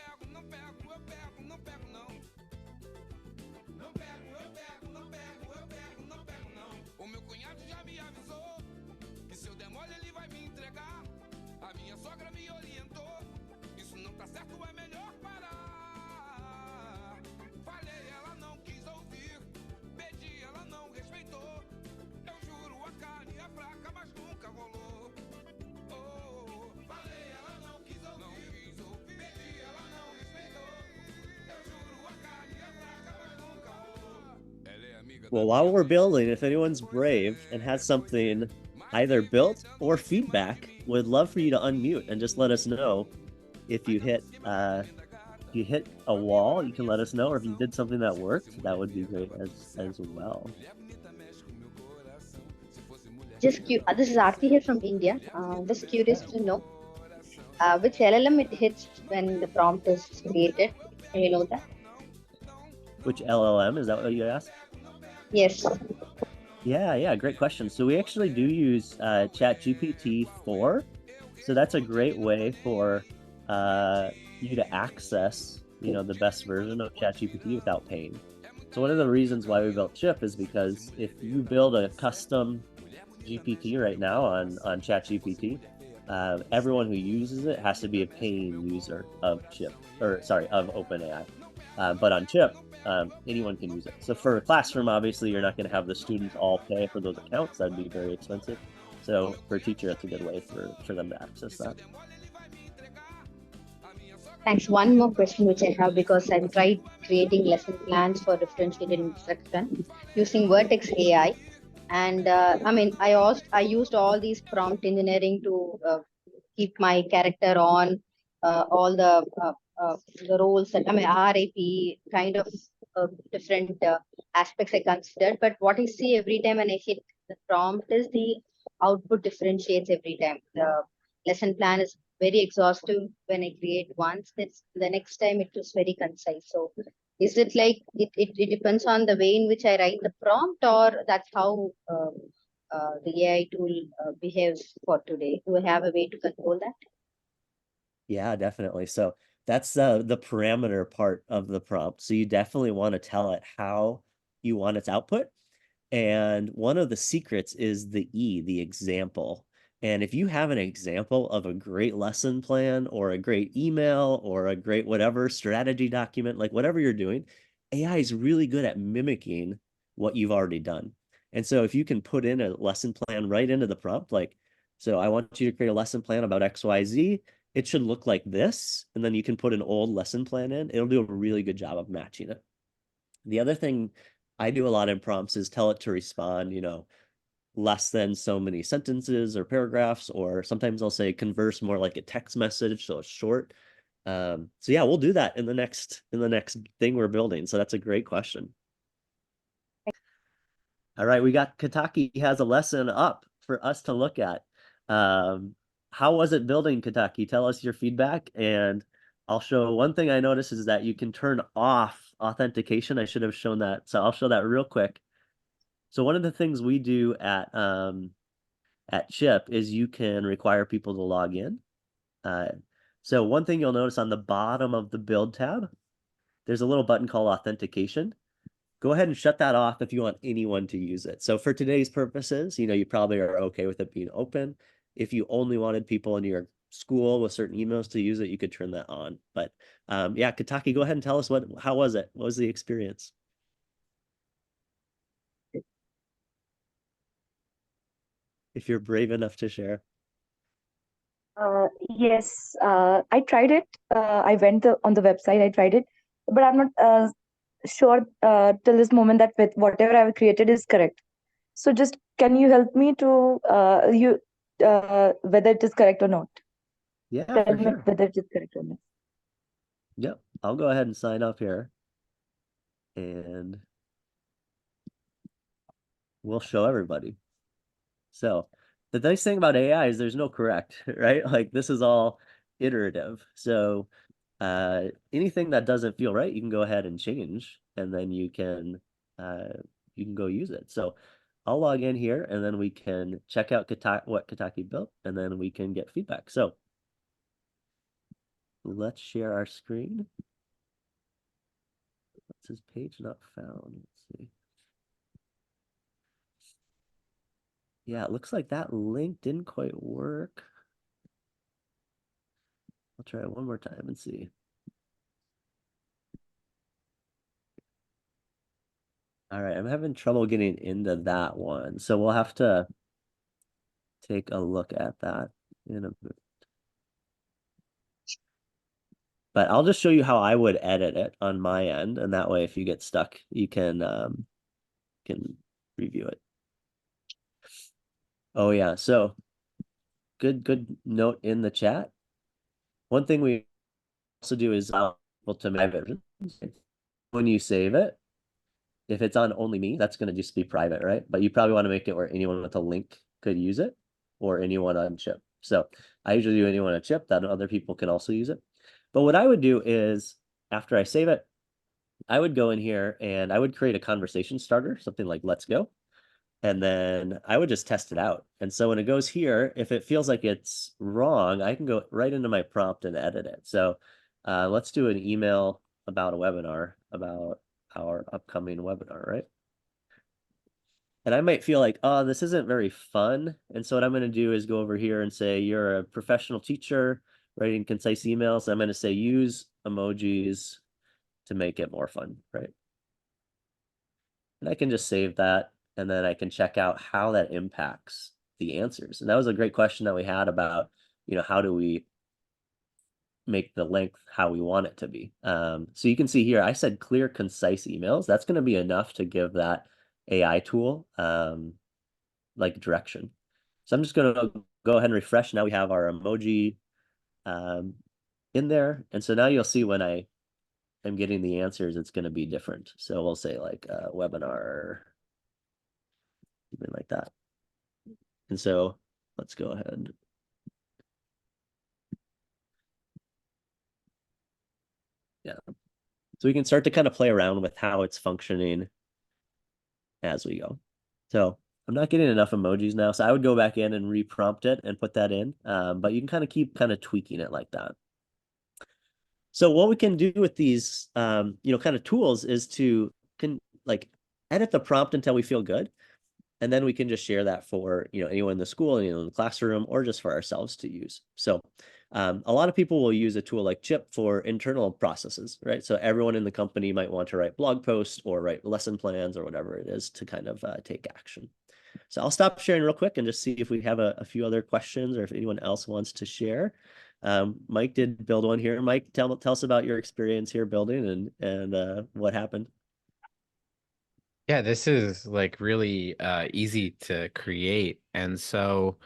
Speaker 4: Well, while we're building, if anyone's brave and has something either built or feedback, would love for you to unmute and just let us know if you hit a wall. You can let us know, or if you did something that worked, that would be great as well.
Speaker 5: This is Aarti here from India. Just curious to know which LLM it hits when the prompt is created. Can you know that?
Speaker 4: Which LLM? Is that what you asked?
Speaker 5: Yes.
Speaker 4: Yeah, great question. So we actually do use ChatGPT 4. So that's a great way for you to access, the best version of ChatGPT without paying. So one of the reasons why we built Chip is because if you build a custom GPT right now on ChatGPT, everyone who uses it has to be a paying user of OpenAI. But on Chip, anyone can use it. So for a classroom, obviously, you're not going to have the students all pay for those accounts. That'd be very expensive. So for a teacher, that's a good way for them to access that.
Speaker 5: Thanks. One more question which I have, because I've tried creating lesson plans for differentiated instruction using Vertex AI. And I used all these prompt engineering to keep my character on all the roles that RAP kind of different aspects I considered. But what I see every time when I hit the prompt is the output differentiates every time. The lesson plan is very exhaustive when I create once. The next time it was very concise. So is it like it depends on the way in which I write the prompt, or that's how the AI tool behaves for today? Do I have a way to control that?
Speaker 4: Yeah, definitely. So that's the parameter part of the prompt. So you definitely want to tell it how you want its output. And one of the secrets is the example. And if you have an example of a great lesson plan or a great email or a great whatever strategy document, like whatever you're doing, AI is really good at mimicking what you've already done. And so if you can put in a lesson plan right into the prompt, like, so I want you to create a lesson plan about XYZ, it should look like this. And then you can put an old lesson plan in. It'll do a really good job of matching it. The other thing I do a lot in prompts is tell it to respond, less than so many sentences or paragraphs, or sometimes I'll say converse more like a text message, so it's short. So yeah, we'll do that in the next thing we're building. So that's a great question. All right, we got Kataki has a lesson up for us to look at. How was it building, Kataki? Tell us your feedback, and I'll show one thing I noticed is that you can turn off authentication. I should have shown that, so I'll show that real quick. So one of the things we do at Chip is you can require people to log in. So one thing you'll notice on the bottom of the build tab, there's a little button called authentication. Go ahead and shut that off if you want anyone to use it. So for today's purposes, you probably are okay with it being open. If you only wanted people in your school with certain emails to use it, you could turn that on. But yeah, Kataki, go ahead and tell us how was it? What was the experience? If you're brave enough to share.
Speaker 6: Yes, I tried it. I went on the website, I tried it, but I'm not sure till this moment that with whatever I've created is correct. So just can you help me to whether it is correct or not?
Speaker 4: Yeah,
Speaker 6: Tell
Speaker 4: for
Speaker 6: me
Speaker 4: sure.
Speaker 6: whether it is correct or not.
Speaker 4: Yep, I'll go ahead and sign up here, and we'll show everybody. So the nice thing about AI is there's no correct, right? Like this is all iterative. So anything that doesn't feel right, you can go ahead and change, and then you can go use it. So I'll log in here, and then we can check out what Kitaki built, and then we can get feedback. So let's share our screen. What's his page not found? Let's see. Yeah, it looks like that link didn't quite work. I'll try it one more time and see. All right, I'm having trouble getting into that one. So we'll have to take a look at that in a bit. But I'll just show you how I would edit it on my end, and that way if you get stuck, you can review it. Oh yeah, so good note in the chat. One thing we also do is able to my version. When you save it, if it's on only me, that's going to just be private, right? But you probably want to make it where anyone with a link could use it, or anyone on chip. So I usually do anyone on chip, that other people can also use it. But what I would do is, after I save it, I would go in here and I would create a conversation starter, something like let's go. And then I would just test it out. And so when it goes here, if it feels like it's wrong, I can go right into my prompt and edit it. So let's do an email about a webinar, about our upcoming webinar, right? And I might feel like, oh, this isn't very fun. And so what I'm going to do is go over here and say, you're a professional teacher writing concise emails. I'm going to say use emojis to make it more fun, right? And I can just save that, and then I can check out how that impacts the answers. And that was a great question that we had about, how do we make the length how we want it to be. So you can see here, I said clear, concise emails. That's going to be enough to give that AI tool like direction. So I'm just going to go ahead and refresh. Now we have our emoji in there. And so now you'll see when I am getting the answers, it's going to be different. So we'll say like webinar, something like that. And so let's go ahead. Yeah. So we can start to kind of play around with how it's functioning as we go. So I'm not getting enough emojis now, so I would go back in and reprompt it and put that in. But you can kind of keep tweaking it like that. So what we can do with these, kind of tools is to edit the prompt until we feel good. And then we can just share that for, anyone in the school, in the classroom, or just for ourselves to use. So a lot of people will use a tool like Chip for internal processes, right? So everyone in the company might want to write blog posts or write lesson plans or whatever it is to kind of take action. So I'll stop sharing real quick and just see if we have a few other questions or if anyone else wants to share. Mike did build one here. Mike, tell us about your experience here building and what happened.
Speaker 2: Yeah, this is like really easy to create. And so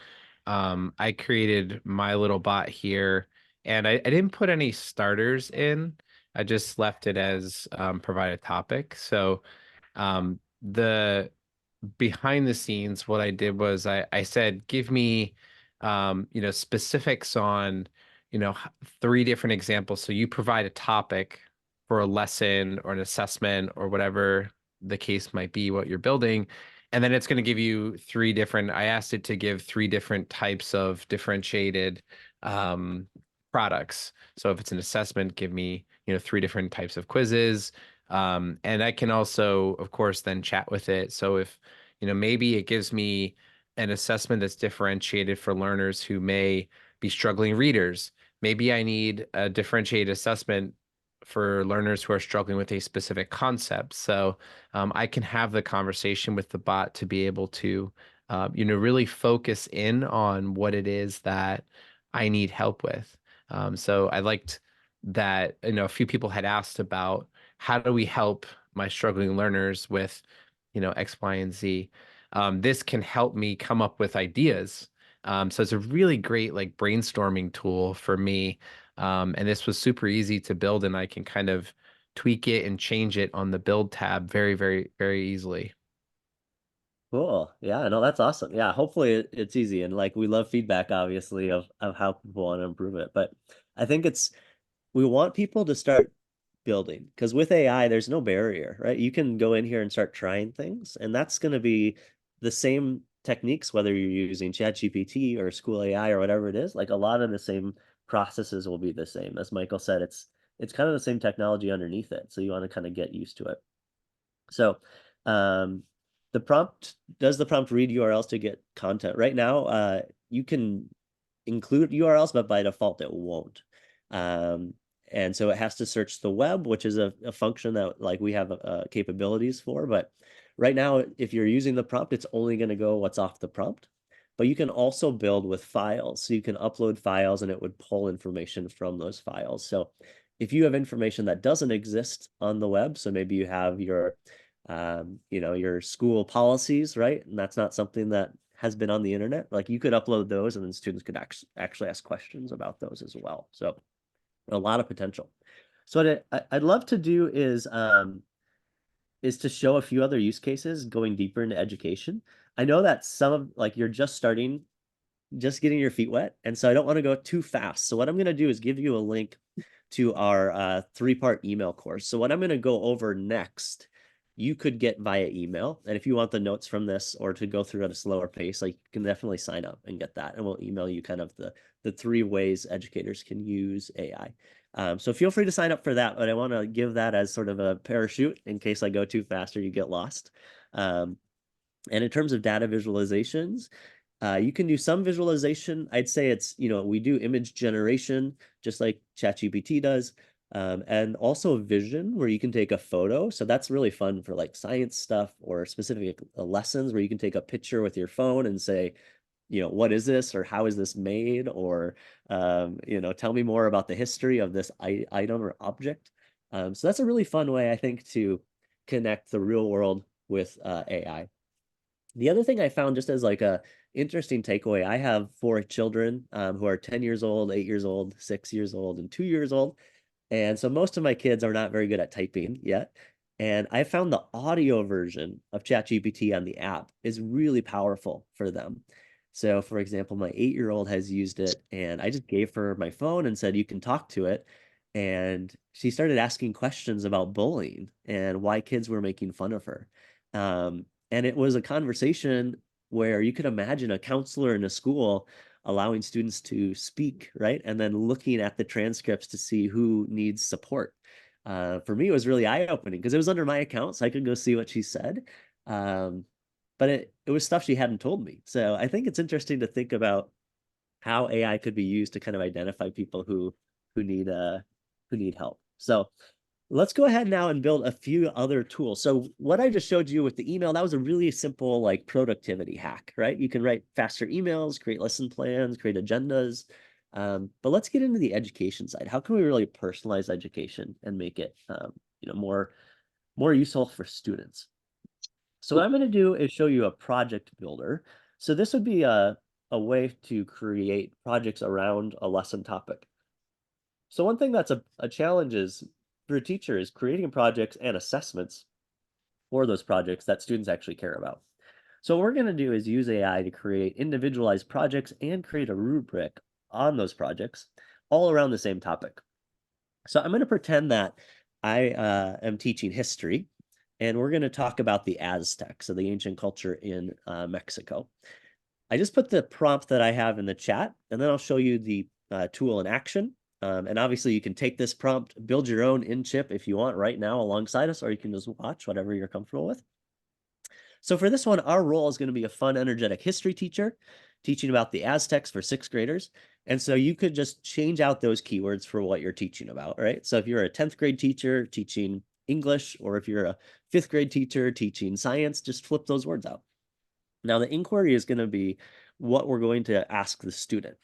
Speaker 2: I created my little bot here, and I didn't put any starters in. I just left it as provide a topic. So the behind the scenes, what I did was I said, give me specifics on 3 different examples. So you provide a topic for a lesson or an assessment or whatever the case might be, what you're building. And then it's going to give you 3 different, I asked it to give 3 different types of differentiated products. So if it's an assessment, give me, 3 different types of quizzes. And I can also, of course, then chat with it. So if, maybe it gives me an assessment that's differentiated for learners who may be struggling readers. Maybe I need a differentiated assessment for learners who are struggling with a specific concept. So I can have the conversation with the bot to be able to, really focus in on what it is that I need help with. So I liked that, a few people had asked about how do we help my struggling learners with, X, Y, and Z. This can help me come up with ideas. So it's a really great like brainstorming tool for me. And this was super easy to build, and I can kind of tweak it and change it on the build tab very, very, very easily.
Speaker 4: Cool. Yeah, no, that's awesome. Yeah, hopefully it's easy. And like we love feedback, obviously, of how people want to improve it. But I think we want people to start building, because with AI, there's no barrier, right? You can go in here and start trying things, and that's going to be the same techniques, whether you're using ChatGPT or School AI or whatever it is. Like a lot of the same processes will be the same. As Michael said, it's kind of the same technology underneath it. So you want to kind of get used to it. So does the prompt read URLs to get content? Right now, you can include URLs, but by default it won't. And so it has to search the web, which is a function that like we have capabilities for. But right now, if you're using the prompt, it's only going to go what's off the prompt. But you can also build with files. So you can upload files and it would pull information from those files. So if you have information that doesn't exist on the web, so maybe you have your your school policies, right? And that's not something that has been on the internet. Like you could upload those and then students could actually ask questions about those as well. So a lot of potential. So what I'd love to do is to show a few other use cases going deeper into education. I know that some of like you're just getting your feet wet. And so I don't want to go too fast. So what I'm going to do is give you a link to our 3-part email course. So what I'm going to go over next, you could get via email. And if you want the notes from this or to go through at a slower pace, like you can definitely sign up and get that. And we'll email you kind of the 3 ways educators can use AI. So feel free to sign up for that, but I want to give that as sort of a parachute in case I go too fast or you get lost. And in terms of data visualizations, you can do some visualization. I'd say it's, we do image generation, just like ChatGPT does. And also vision, where you can take a photo. So that's really fun for like science stuff or specific lessons where you can take a picture with your phone and say, what is this, or how is this made, or, tell me more about the history of this item or object. So that's a really fun way, I think, to connect the real world with AI. The other thing I found, just as like a interesting takeaway, I have 4 children who are 10 years old, 8 years old, 6 years old, and 2 years old. And so most of my kids are not very good at typing yet. And I found the audio version of ChatGPT on the app is really powerful for them. So for example, my 8-year-old has used it, and I just gave her my phone and said, you can talk to it. And she started asking questions about bullying and why kids were making fun of her. And it was a conversation where you could imagine a counselor in a school allowing students to speak, right? And then looking at the transcripts to see who needs support. For me, it was really eye-opening because it was under my account, so I could go see what she said. But it was stuff she hadn't told me. So I think it's interesting to think about how AI could be used to kind of identify people who need help. So let's go ahead now and build a few other tools. So what I just showed you with the email, that was a really simple like productivity hack, right? You can write faster emails, create lesson plans, create agendas. But let's get into the education side. How can we really personalize education and make it more useful for students? So what I'm going to do is show you a project builder. So this would be a way to create projects around a lesson topic. So one thing that's a challenge is for a teacher is creating projects and assessments for those projects that students actually care about. So what we're going to do is use AI to create individualized projects and create a rubric on those projects all around the same topic. So I'm going to pretend that I am teaching history, and we're going to talk about the Aztecs, so the ancient culture in Mexico. I just put the prompt that I have in the chat, and then I'll show you the tool in action. And obviously you can take this prompt, build your own in chip if you want right now alongside us, or you can just watch whatever you're comfortable with. So for this one, our role is going to be a fun, energetic history teacher teaching about the Aztecs for 6th graders. And so you could just change out those keywords for what you're teaching about, right? So if you're a 10th grade teacher teaching English, or if you're a 5th grade teacher teaching science, just flip those words out. Now the inquiry is going to be what we're going to ask the student.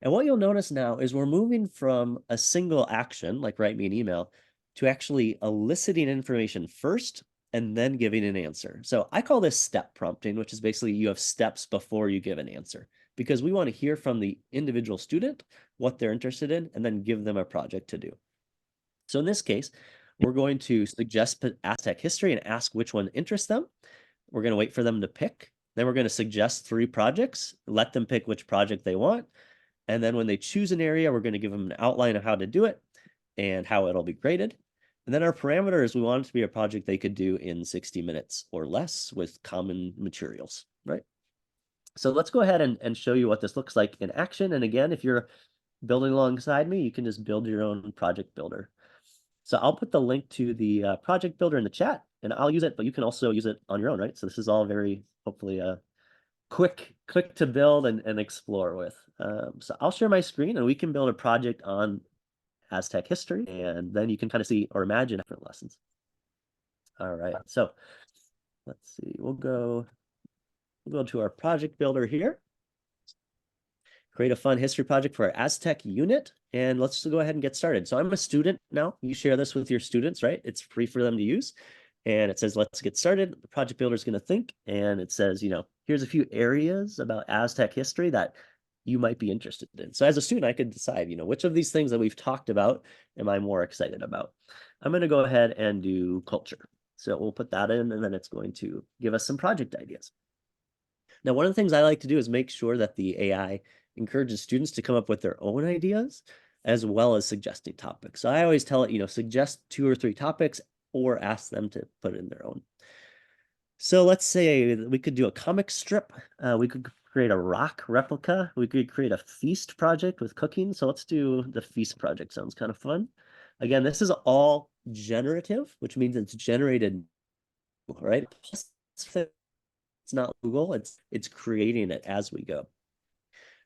Speaker 4: And what you'll notice now is we're moving from a single action, like write me an email, to actually eliciting information first and then giving an answer. So I call this step prompting, which is basically you have steps before you give an answer, because we want to hear from the individual student what they're interested in and then give them a project to do. So in this case, we're going to suggest Aztec history and ask which one interests them. We're going to wait for them to pick. Then we're going to suggest 3 projects, let them pick which project they want. And then when they choose an area, we're going to give them an outline of how to do it and how it'll be graded. And then our parameters, we want it to be a project they could do in 60 minutes or less with common materials, right? So let's go ahead and show you what this looks like in action. And again, if you're building alongside me, you can just build your own project builder. So I'll put the link to the project builder in the chat, and I'll use it, but you can also use it on your own, right? So this is all very, hopefully, quick to build and explore with. So I'll share my screen and we can build a project on Aztec history, and then you can kind of see or imagine different lessons. All right, so let's see, we'll go to our project builder here. Create a fun history project for our Aztec unit, and let's go ahead and get started. So I'm a student now. You share this with your students, right? It's free for them to use. And it says, let's get started. The project builder is going to think, and it says, here's a few areas about Aztec history that you might be interested in. So as a student, I could decide, which of these things that we've talked about am I more excited about? I'm going to go ahead and do culture. So we'll put that in, and then it's going to give us some project ideas. Now, one of the things I like to do is make sure that the AI encourages students to come up with their own ideas, as well as suggesting topics. So I always tell it, suggest 2 or 3 topics, or ask them to put in their own. So let's say we could do a comic strip. We could create a rock replica. We could create a feast project with cooking. So let's do the feast project. Sounds kind of fun. Again, this is all generative, which means it's generated, right? It's not Google, it's creating it as we go.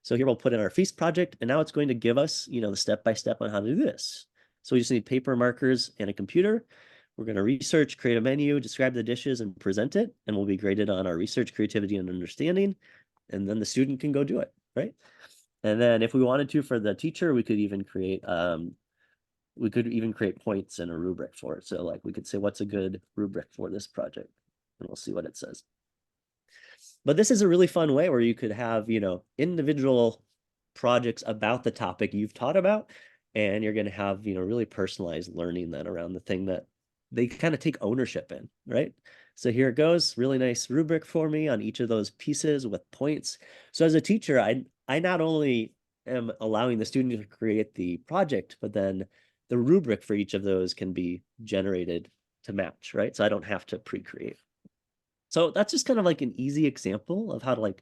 Speaker 4: So here we'll put in our feast project, and now it's going to give us, the step-by-step on how to do this. So we just need paper, markers, and a computer. We're going to research, create a menu, describe the dishes, and present it, and we'll be graded on our research, creativity, and understanding. And then the student can go do it, right? And then if we wanted to, for the teacher, we could even create points and a rubric for it. So like we could say, what's a good rubric for this project? And we'll see what it says. But this is a really fun way where you could have, individual projects about the topic you've taught about, and you're going to have, really personalized learning then around the thing that they kind of take ownership in, right? So here it goes, really nice rubric for me on each of those pieces with points. So as a teacher, I not only am allowing the student to create the project, but then the rubric for each of those can be generated to match, right? So I don't have to pre-create. So that's just kind of like an easy example of how to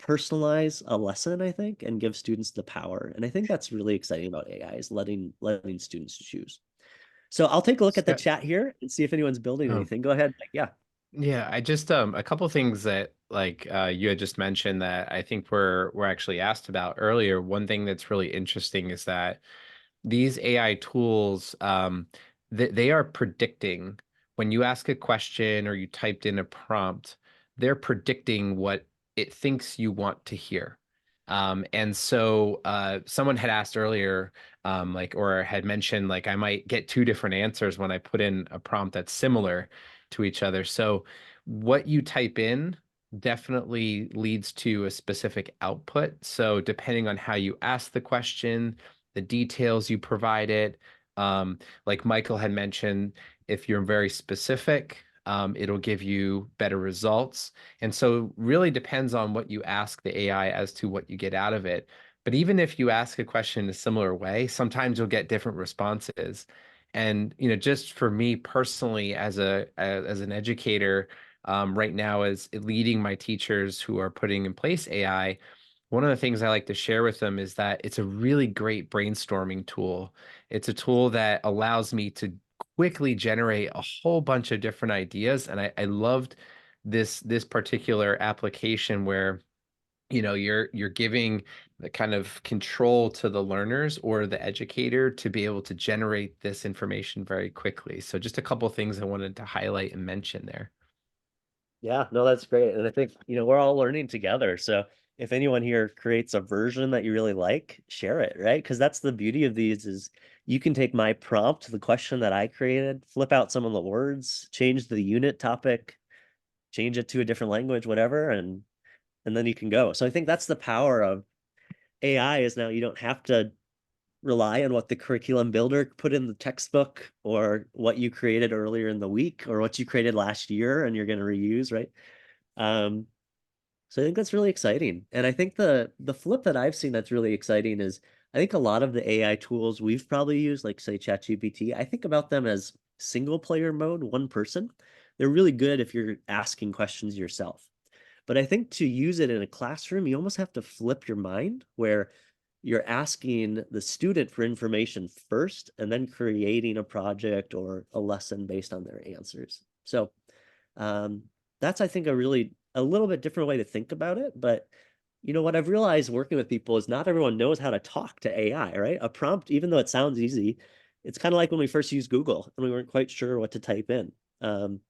Speaker 4: personalize a lesson, I think, and give students the power. And I think that's really exciting about AI, is letting students choose. So I'll take a look at the chat here and see if anyone's building anything. Go ahead. Yeah.
Speaker 2: Yeah, I just a couple things that you had just mentioned that I think we're actually asked about earlier. One thing that's really interesting is that these AI tools, they are predicting when you ask a question or you typed in a prompt, they're predicting what it thinks you want to hear. And so someone had asked earlier, or had mentioned, I might get 2 different answers when I put in a prompt that's similar to each other. So what you type in definitely leads to a specific output. So depending on how you ask the question, the details you provide it, like Michael had mentioned, if you're very specific, it'll give you better results. And so really depends on what you ask the AI as to what you get out of it. But even if you ask a question in a similar way, sometimes you'll get different responses. And, just for me personally, as an educator, right now, as leading my teachers who are putting in place AI, one of the things I like to share with them is that it's a really great brainstorming tool. It's a tool that allows me to quickly generate a whole bunch of different ideas. And I loved this particular application where, you're giving the kind of control to the learners or the educator to be able to generate this information very quickly. So just a couple of things I wanted to highlight and mention there.
Speaker 4: Yeah, no, that's great. And I think, we're all learning together. So if anyone here creates a version that you really like, share it, right? Because that's the beauty of these, is you can take my prompt, the question that I created, flip out some of the words, change the unit topic, change it to a different language, whatever, and then you can go. So I think that's the power of AI, is now you don't have to rely on what the curriculum builder put in the textbook, or what you created earlier in the week, or what you created last year and you're going to reuse, right? So I think that's really exciting. And I think the flip that I've seen that's really exciting is I think a lot of the AI tools we've probably used, like say ChatGPT, I think about them as single player mode, one person. They're really good if you're asking questions yourself. But I think to use it in a classroom, you almost have to flip your mind where you're asking the student for information first and then creating a project or a lesson based on their answers. So that's, I think, a little bit different way to think about it. But what I've realized working with people is not everyone knows how to talk to AI, right? A prompt, even though it sounds easy, it's kind of like when we first used Google and we weren't quite sure what to type in. And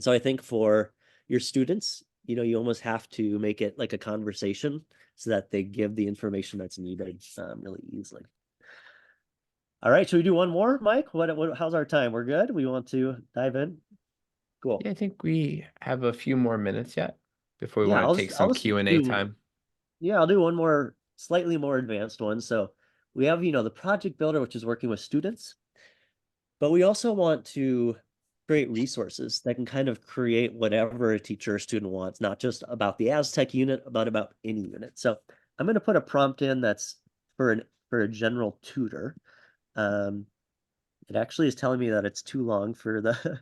Speaker 4: so I think for your students, you almost have to make it like a conversation so that they give the information that's needed really easily. All right, should we do one more, Mike? How's our time? We're good? We want to dive in? Cool.
Speaker 2: Yeah, I think we have a few more minutes yet before we
Speaker 4: Yeah,
Speaker 2: want to take some
Speaker 4: I'll just
Speaker 2: Q&A
Speaker 4: do-
Speaker 2: time.
Speaker 4: Yeah, I'll do one more, slightly more advanced one. So we have, the project builder, which is working with students, but we also want to create resources that can kind of create whatever a teacher or student wants, not just about the Aztec unit, but about any unit. So I'm going to put a prompt in that's for a general tutor. It actually is telling me that it's too long for the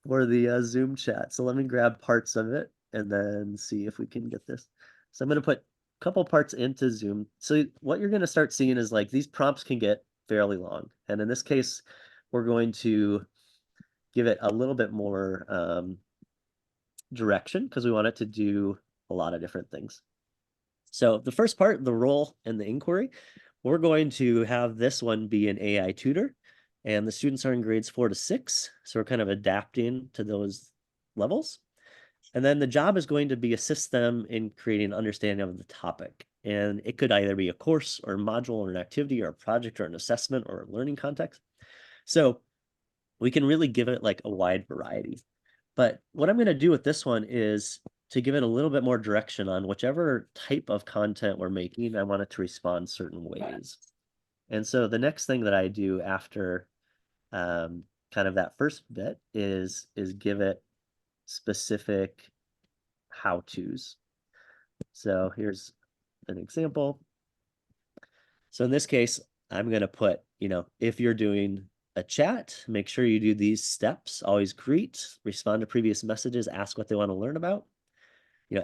Speaker 4: for the Zoom chat. So let me grab parts of it and then see if we can get this. So I'm going to put a couple parts into Zoom. So what you're going to start seeing is like these prompts can get fairly long. And in this case, we're going to give it a little bit more direction because we want it to do a lot of different things. So the first part, the role and the inquiry, we're going to have this one be an AI tutor, and the students are in grades 4 to 6. So we're kind of adapting to those levels. And then the job is going to be assist them in creating an understanding of the topic. And it could either be a course or a module or an activity or a project or an assessment or a learning context. So we can really give it like a wide variety. But what I'm going to do with this one is to give it a little bit more direction on whichever type of content we're making, I want it to respond certain ways. And so the next thing that I do after kind of that first bit is give it specific how-tos. So here's an example. So in this case, I'm going to put, if you're doing a chat, make sure you do these steps. Always greet, respond to previous messages, ask what they want to learn about,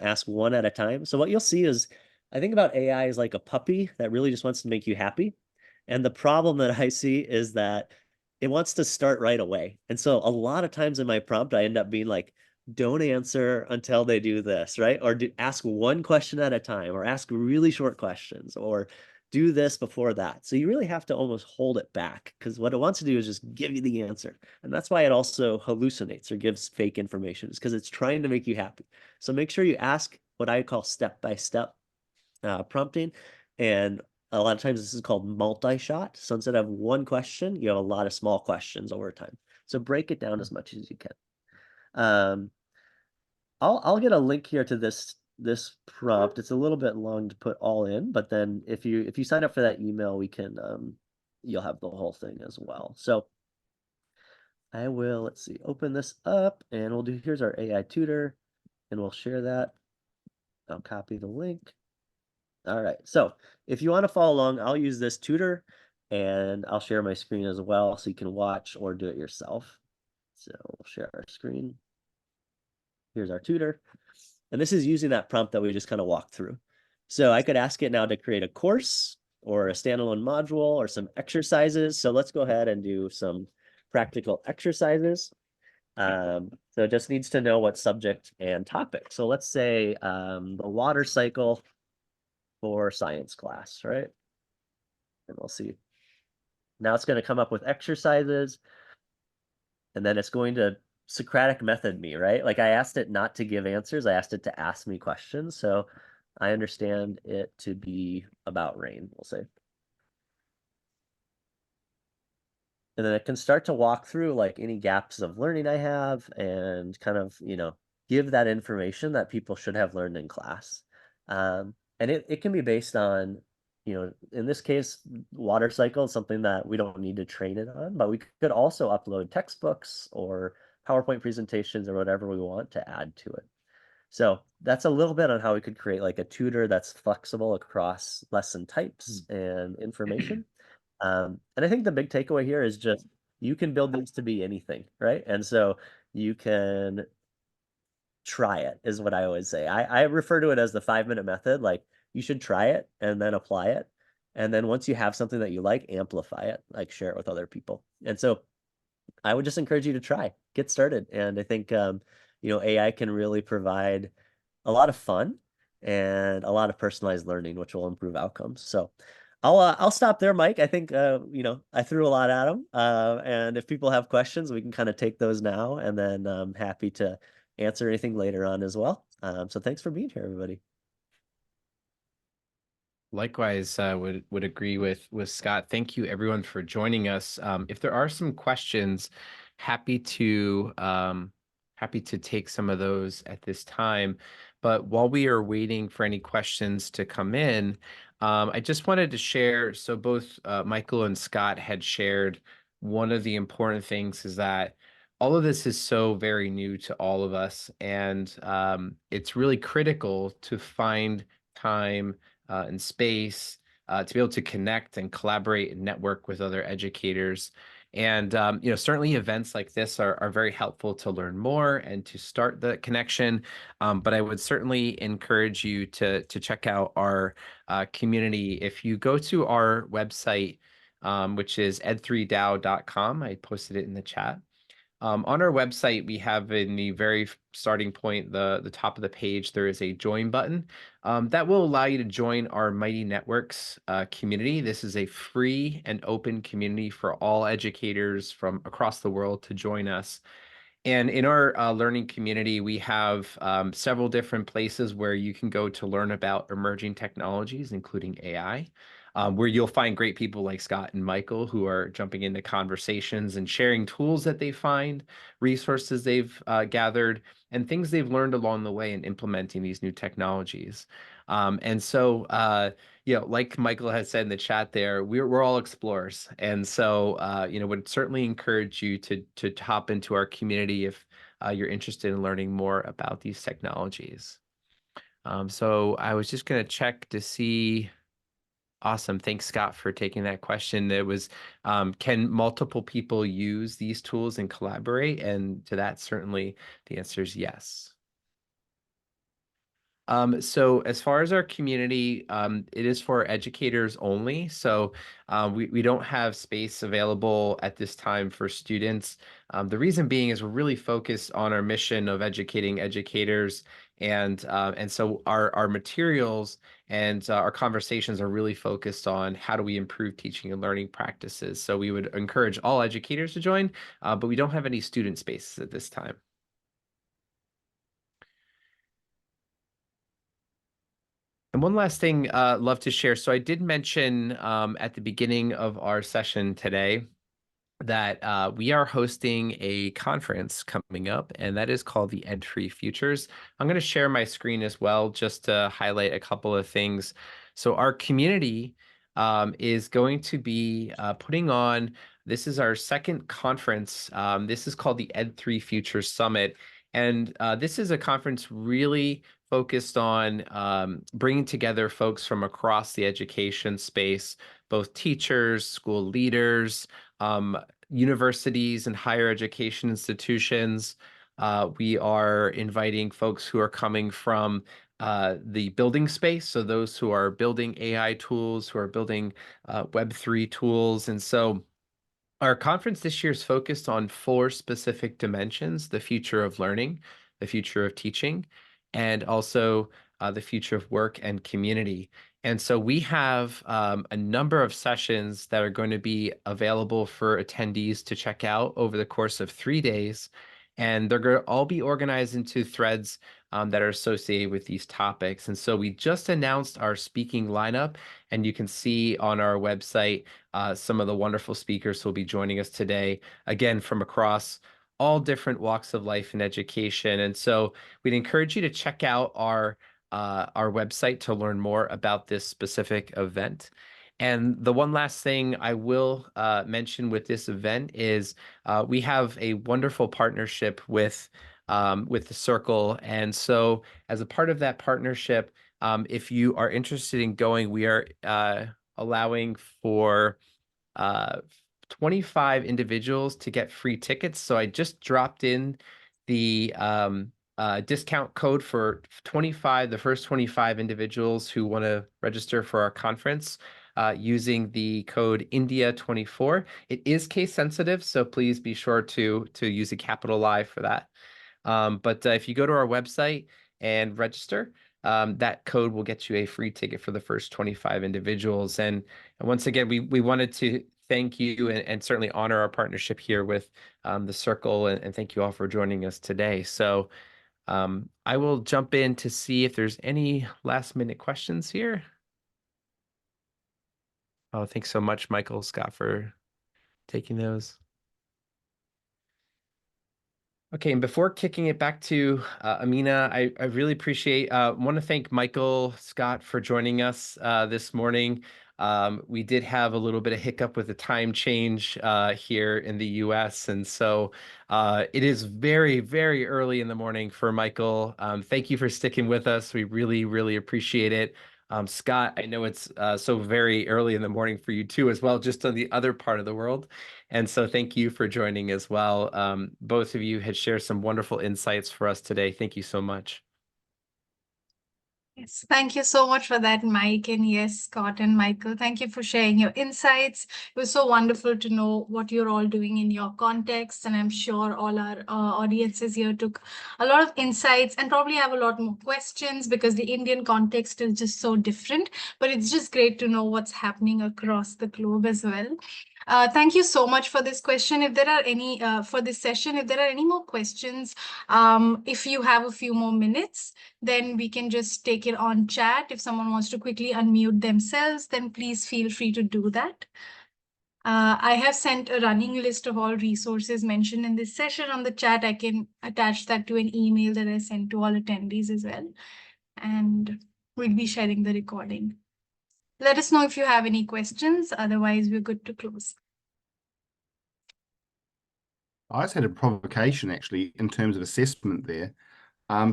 Speaker 4: ask one at a time. So what you'll see is, I think about AI as like a puppy that really just wants to make you happy. And the problem that I see is that it wants to start right away. And so a lot of times in my prompt, I end up being like, don't answer until they do this, right? Or ask one question at a time, or ask really short questions, or do this before that. So you really have to almost hold it back because what it wants to do is just give you the answer. And that's why it also hallucinates or gives fake information, is because it's trying to make you happy. So make sure you ask what I call step-by-step prompting. And a lot of times this is called multi-shot. So instead of one question, you have a lot of small questions over time. So break it down as much as you can. I'll get a link here to this prompt. It's a little bit long to put all in, but then if you sign up for that email, we can you'll have the whole thing as well. So I will, let's see, open this up and we'll do, here's our AI tutor, and we'll share that. I'll copy the link. All right, so if you want to follow along, I'll use this tutor and I'll share my screen as well so you can watch or do it yourself. So we'll share our screen. Here's our tutor. And this is using that prompt that we just kind of walked through. So I could ask it now to create a course or a standalone module or some exercises. So let's go ahead and do some practical exercises. So it just needs to know what subject and topic. So let's say the water cycle for science class, right? And we'll see. Now it's going to come up with exercises, and then it's going to Socratic method me, right? Like I asked it not to give answers. I asked it to ask me questions. So I understand it to be about rain, we'll say. And then it can start to walk through like any gaps of learning I have and kind of, give that information that people should have learned in class. And it can be based on, in this case, water cycle is something that we don't need to train it on, but we could also upload textbooks or PowerPoint presentations or whatever we want to add to it. So that's a little bit on how we could create like a tutor that's flexible across lesson types and information. And I think the big takeaway here is just you can build these to be anything, right? And so you can try it, is what I always say. I refer to it as the 5-minute method. Like you should try it and then apply it. And then once you have something that you like, amplify it, like share it with other people. And so I would just encourage you to try, get started. And I think, AI can really provide a lot of fun and a lot of personalized learning, which will improve outcomes. So I'll stop there, Mike. I think, I threw a lot at them. And if people have questions, we can kind of take those now, and then I'm happy to answer anything later on as well. So thanks for being here, everybody.
Speaker 2: Likewise, would agree with Scott. Thank you everyone for joining us. If there are some questions, happy to take some of those at this time. But while we are waiting for any questions to come in, I just wanted to share. So both Michael and Scott had shared one of the important things is that all of this is so very new to all of us, and it's really critical to find time and space to be able to connect and collaborate and network with other educators. And certainly events like this are very helpful to learn more and to start the connection. But I would certainly encourage you to check out our community. If you go to our website, which is ed3dao.com, I posted it in the chat. On our website, we have in the very starting point, the top of the page, there is a join button that will allow you to join our Mighty Networks community. This is a free and open community for all educators from across the world to join us. And in our learning community, we have several different places where you can go to learn about emerging technologies, including AI. Where you'll find great people like Scott and Michael who are jumping into conversations and sharing tools that they find, resources they've gathered, and things they've learned along the way in implementing these new technologies. And so, like Michael has said in the chat there, we're all explorers. And so, would certainly encourage you to hop into our community if you're interested in learning more about these technologies. So I was just going to check to see. Awesome. Thanks, Scott, for taking that question. It was, can multiple people use these tools and collaborate? And to that, certainly the answer is yes. So as far as our community, it is for educators only. So we don't have space available at this time for students. The reason being is we're really focused on our mission of educating educators. And so our materials and our conversations are really focused on how do we improve teaching and learning practices. So we would encourage all educators to join, but we don't have any student spaces at this time. And one last thing love to share. So I did mention at the beginning of our session today that we are hosting a conference coming up, and that is called the Ed3 Futures. I'm going to share my screen as well just to highlight a couple of things. So our community is going to be putting on, this is our second conference. This is called the Ed3 Futures Summit. And this is a conference really focused on bringing together folks from across the education space, both teachers, school leaders, universities and higher education institutions. We are inviting folks who are coming from the building space, so those who are building AI tools, who are building Web3 tools. And so our conference this year is focused on 4 specific dimensions: the future of learning, the future of teaching, and also the future of work and community. And so we have a number of sessions that are going to be available for attendees to check out over the course of 3 days. And they're going to all be organized into threads that are associated with these topics. And so we just announced our speaking lineup, and you can see on our website some of the wonderful speakers who will be joining us today, again, from across all different walks of life and education. And so we'd encourage you to check out our website to learn more about this specific event. And the one last thing I will mention with this event is we have a wonderful partnership with with the Circle. And so as a part of that partnership, if you are interested in going, we are allowing for 25 individuals to get free tickets. So I just dropped in the discount code for 25, the first 25 individuals who want to register for our conference using the code India24. It is case sensitive, so please be sure to use a capital I for that. But if you go to our website and register, that code will get you a free ticket for the first 25 individuals. And once again, we wanted to thank you and certainly honor our partnership here with the Circle, and thank you all for joining us today. So I will jump in to see if there's any last minute questions here. Oh, thanks so much, Michael, Scott, for taking those. Okay, and before kicking it back to Amina, I really appreciate, want to thank Michael, Scott, for joining us this morning. We did have a little bit of hiccup with the time change here in the US. And so it is very, very early in the morning for Michael. Thank you for sticking with us. We really, really appreciate it. Scott, I know it's so very early in the morning for you too, as well, just on the other part of the world. And so thank you for joining as well. Both of you had shared some wonderful insights for us today. Thank you so much.
Speaker 1: Yes, thank you so much for that, Mike. And yes, Scott and Michael, thank you for sharing your insights. It was so wonderful to know what you're all doing in your context. And I'm sure all our audiences here took a lot of insights and probably have a lot more questions because the Indian context is just so different. But it's just great to know what's happening across the globe as well. Thank you so much for this question. If there are any for this session, if there are any more questions, if you have a few more minutes, then we can just take it on chat. If someone wants to quickly unmute themselves, then please feel free to do that. I have sent a running list of all resources mentioned in this session on the chat. I can attach that to an email that I sent to all attendees as well. And we'll be sharing the recording. Let us know if you have any questions. Otherwise, we're good to close.
Speaker 3: I just had a provocation actually in terms of assessment there.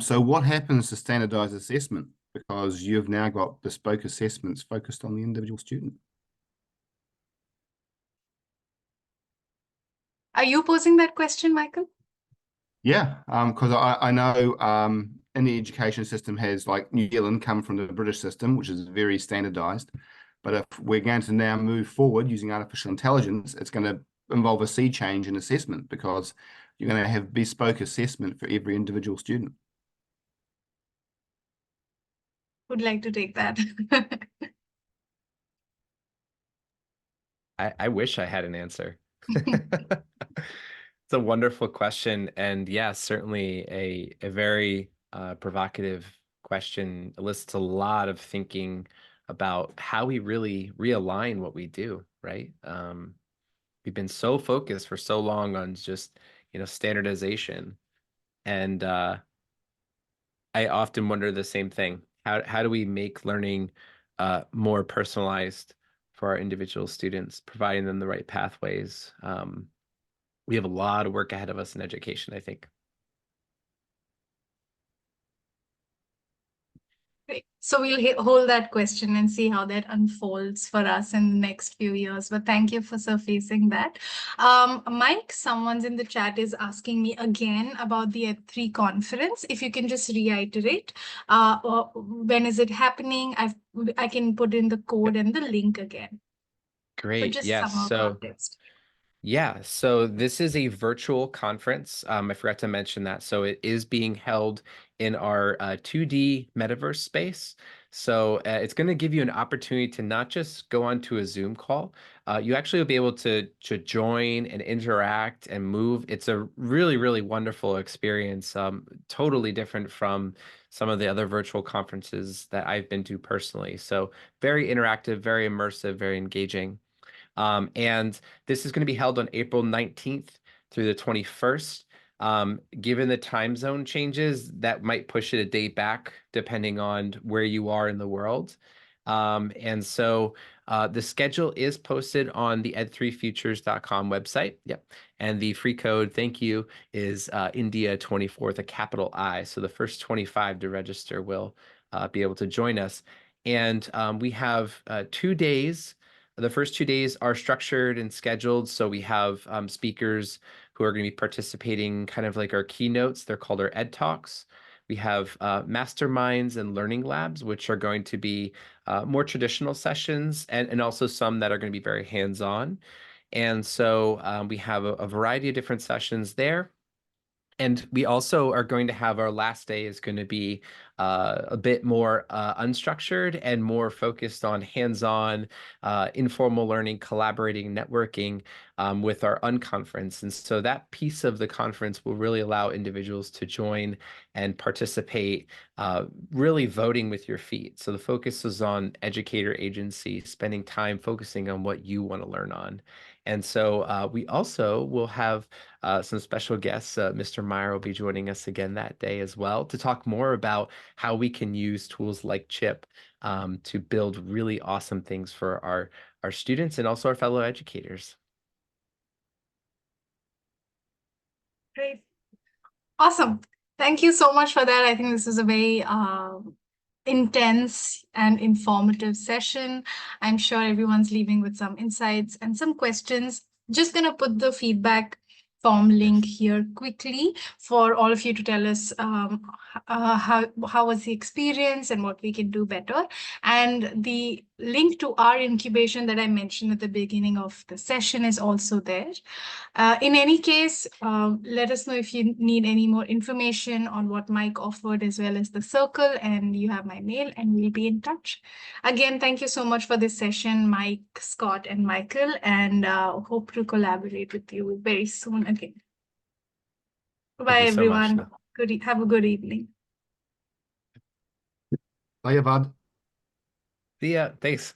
Speaker 3: So what happens to standardized assessment? Because you've now got bespoke assessments focused on the individual student.
Speaker 1: Are you posing that question, Michael?
Speaker 3: Yeah, because I know in the education system has, like, New Zealand come from the British system, which is very standardized. But if we're going to now move forward using artificial intelligence, it's going to involve a sea change in assessment because you're going to have bespoke assessment for every individual student.
Speaker 1: Would like to take that.
Speaker 2: I wish I had an answer. It's a wonderful question. And yeah, certainly a very provocative question. Elicits a lot of thinking about how we really realign what we do, right? We've been so focused for so long on just, standardization. And I often wonder the same thing. How do we make learning more personalized for our individual students, providing them the right pathways? We have a lot of work ahead of us in education, I think.
Speaker 1: Great. So we'll hold that question and see how that unfolds for us in the next few years. But thank you for surfacing that. Mike, someone's in the chat is asking me again about the Ed3 conference. If you can just reiterate, or when is it happening? I can put in the code and the link again.
Speaker 2: Great.
Speaker 1: But just
Speaker 2: Yes.
Speaker 1: some more
Speaker 2: So
Speaker 1: context.
Speaker 2: yeah, so this is a virtual conference. I forgot to mention that. So it is being held in our 2D metaverse space. So it's going to give you an opportunity to not just go onto a Zoom call. You actually will be able to join and interact and move. It's a really, really wonderful experience. Totally different from some of the other virtual conferences that I've been to personally. So very interactive, very immersive, very engaging. And this is going to be held on April 19th through the 21st. Given the time zone changes, that might push it a day back depending on where you are in the world. And so the schedule is posted on the ed3futures.com website. Yep. And the free code, thank you, is India 24 with a capital I. So the first 25 to register will be able to join us. And we have 2 days. The first 2 days are structured and scheduled. So we have speakers who are going to be participating, kind of like our keynotes. They're called our Ed Talks. We have masterminds and learning labs, which are going to be more traditional sessions, and also some that are going to be very hands-on. And so we have a variety of different sessions there. And we also are going to have our last day is going to be a bit more unstructured and more focused on hands-on, informal learning, collaborating, networking with our unconference. And so that piece of the conference will really allow individuals to join and participate, really voting with your feet. So the focus is on educator agency, spending time focusing on what you want to learn on. And so we also will have some special guests. Mr. Meyer will be joining us again that day as well to talk more about how we can use tools like CHIP to build really awesome things for our students and also our fellow educators.
Speaker 1: Great. Awesome. Thank you so much for that. I think this is a very intense and informative session. I'm sure everyone's leaving with some insights and some questions. Just going to put the feedback form link here quickly for all of you to tell us how was the experience and what we can do better. And the link to our incubation that I mentioned at the beginning of the session is also there. In any case, let us know if you need any more information on what Mike offered as well as the circle, and you have my mail and we'll be in touch. Again, thank you so much for this session, Mike, Scott, and Michael, and hope to collaborate with you very soon again. Bye,
Speaker 2: you so much,
Speaker 1: everyone. Have a good evening.
Speaker 3: Bye, Avad.
Speaker 2: See ya. Thanks.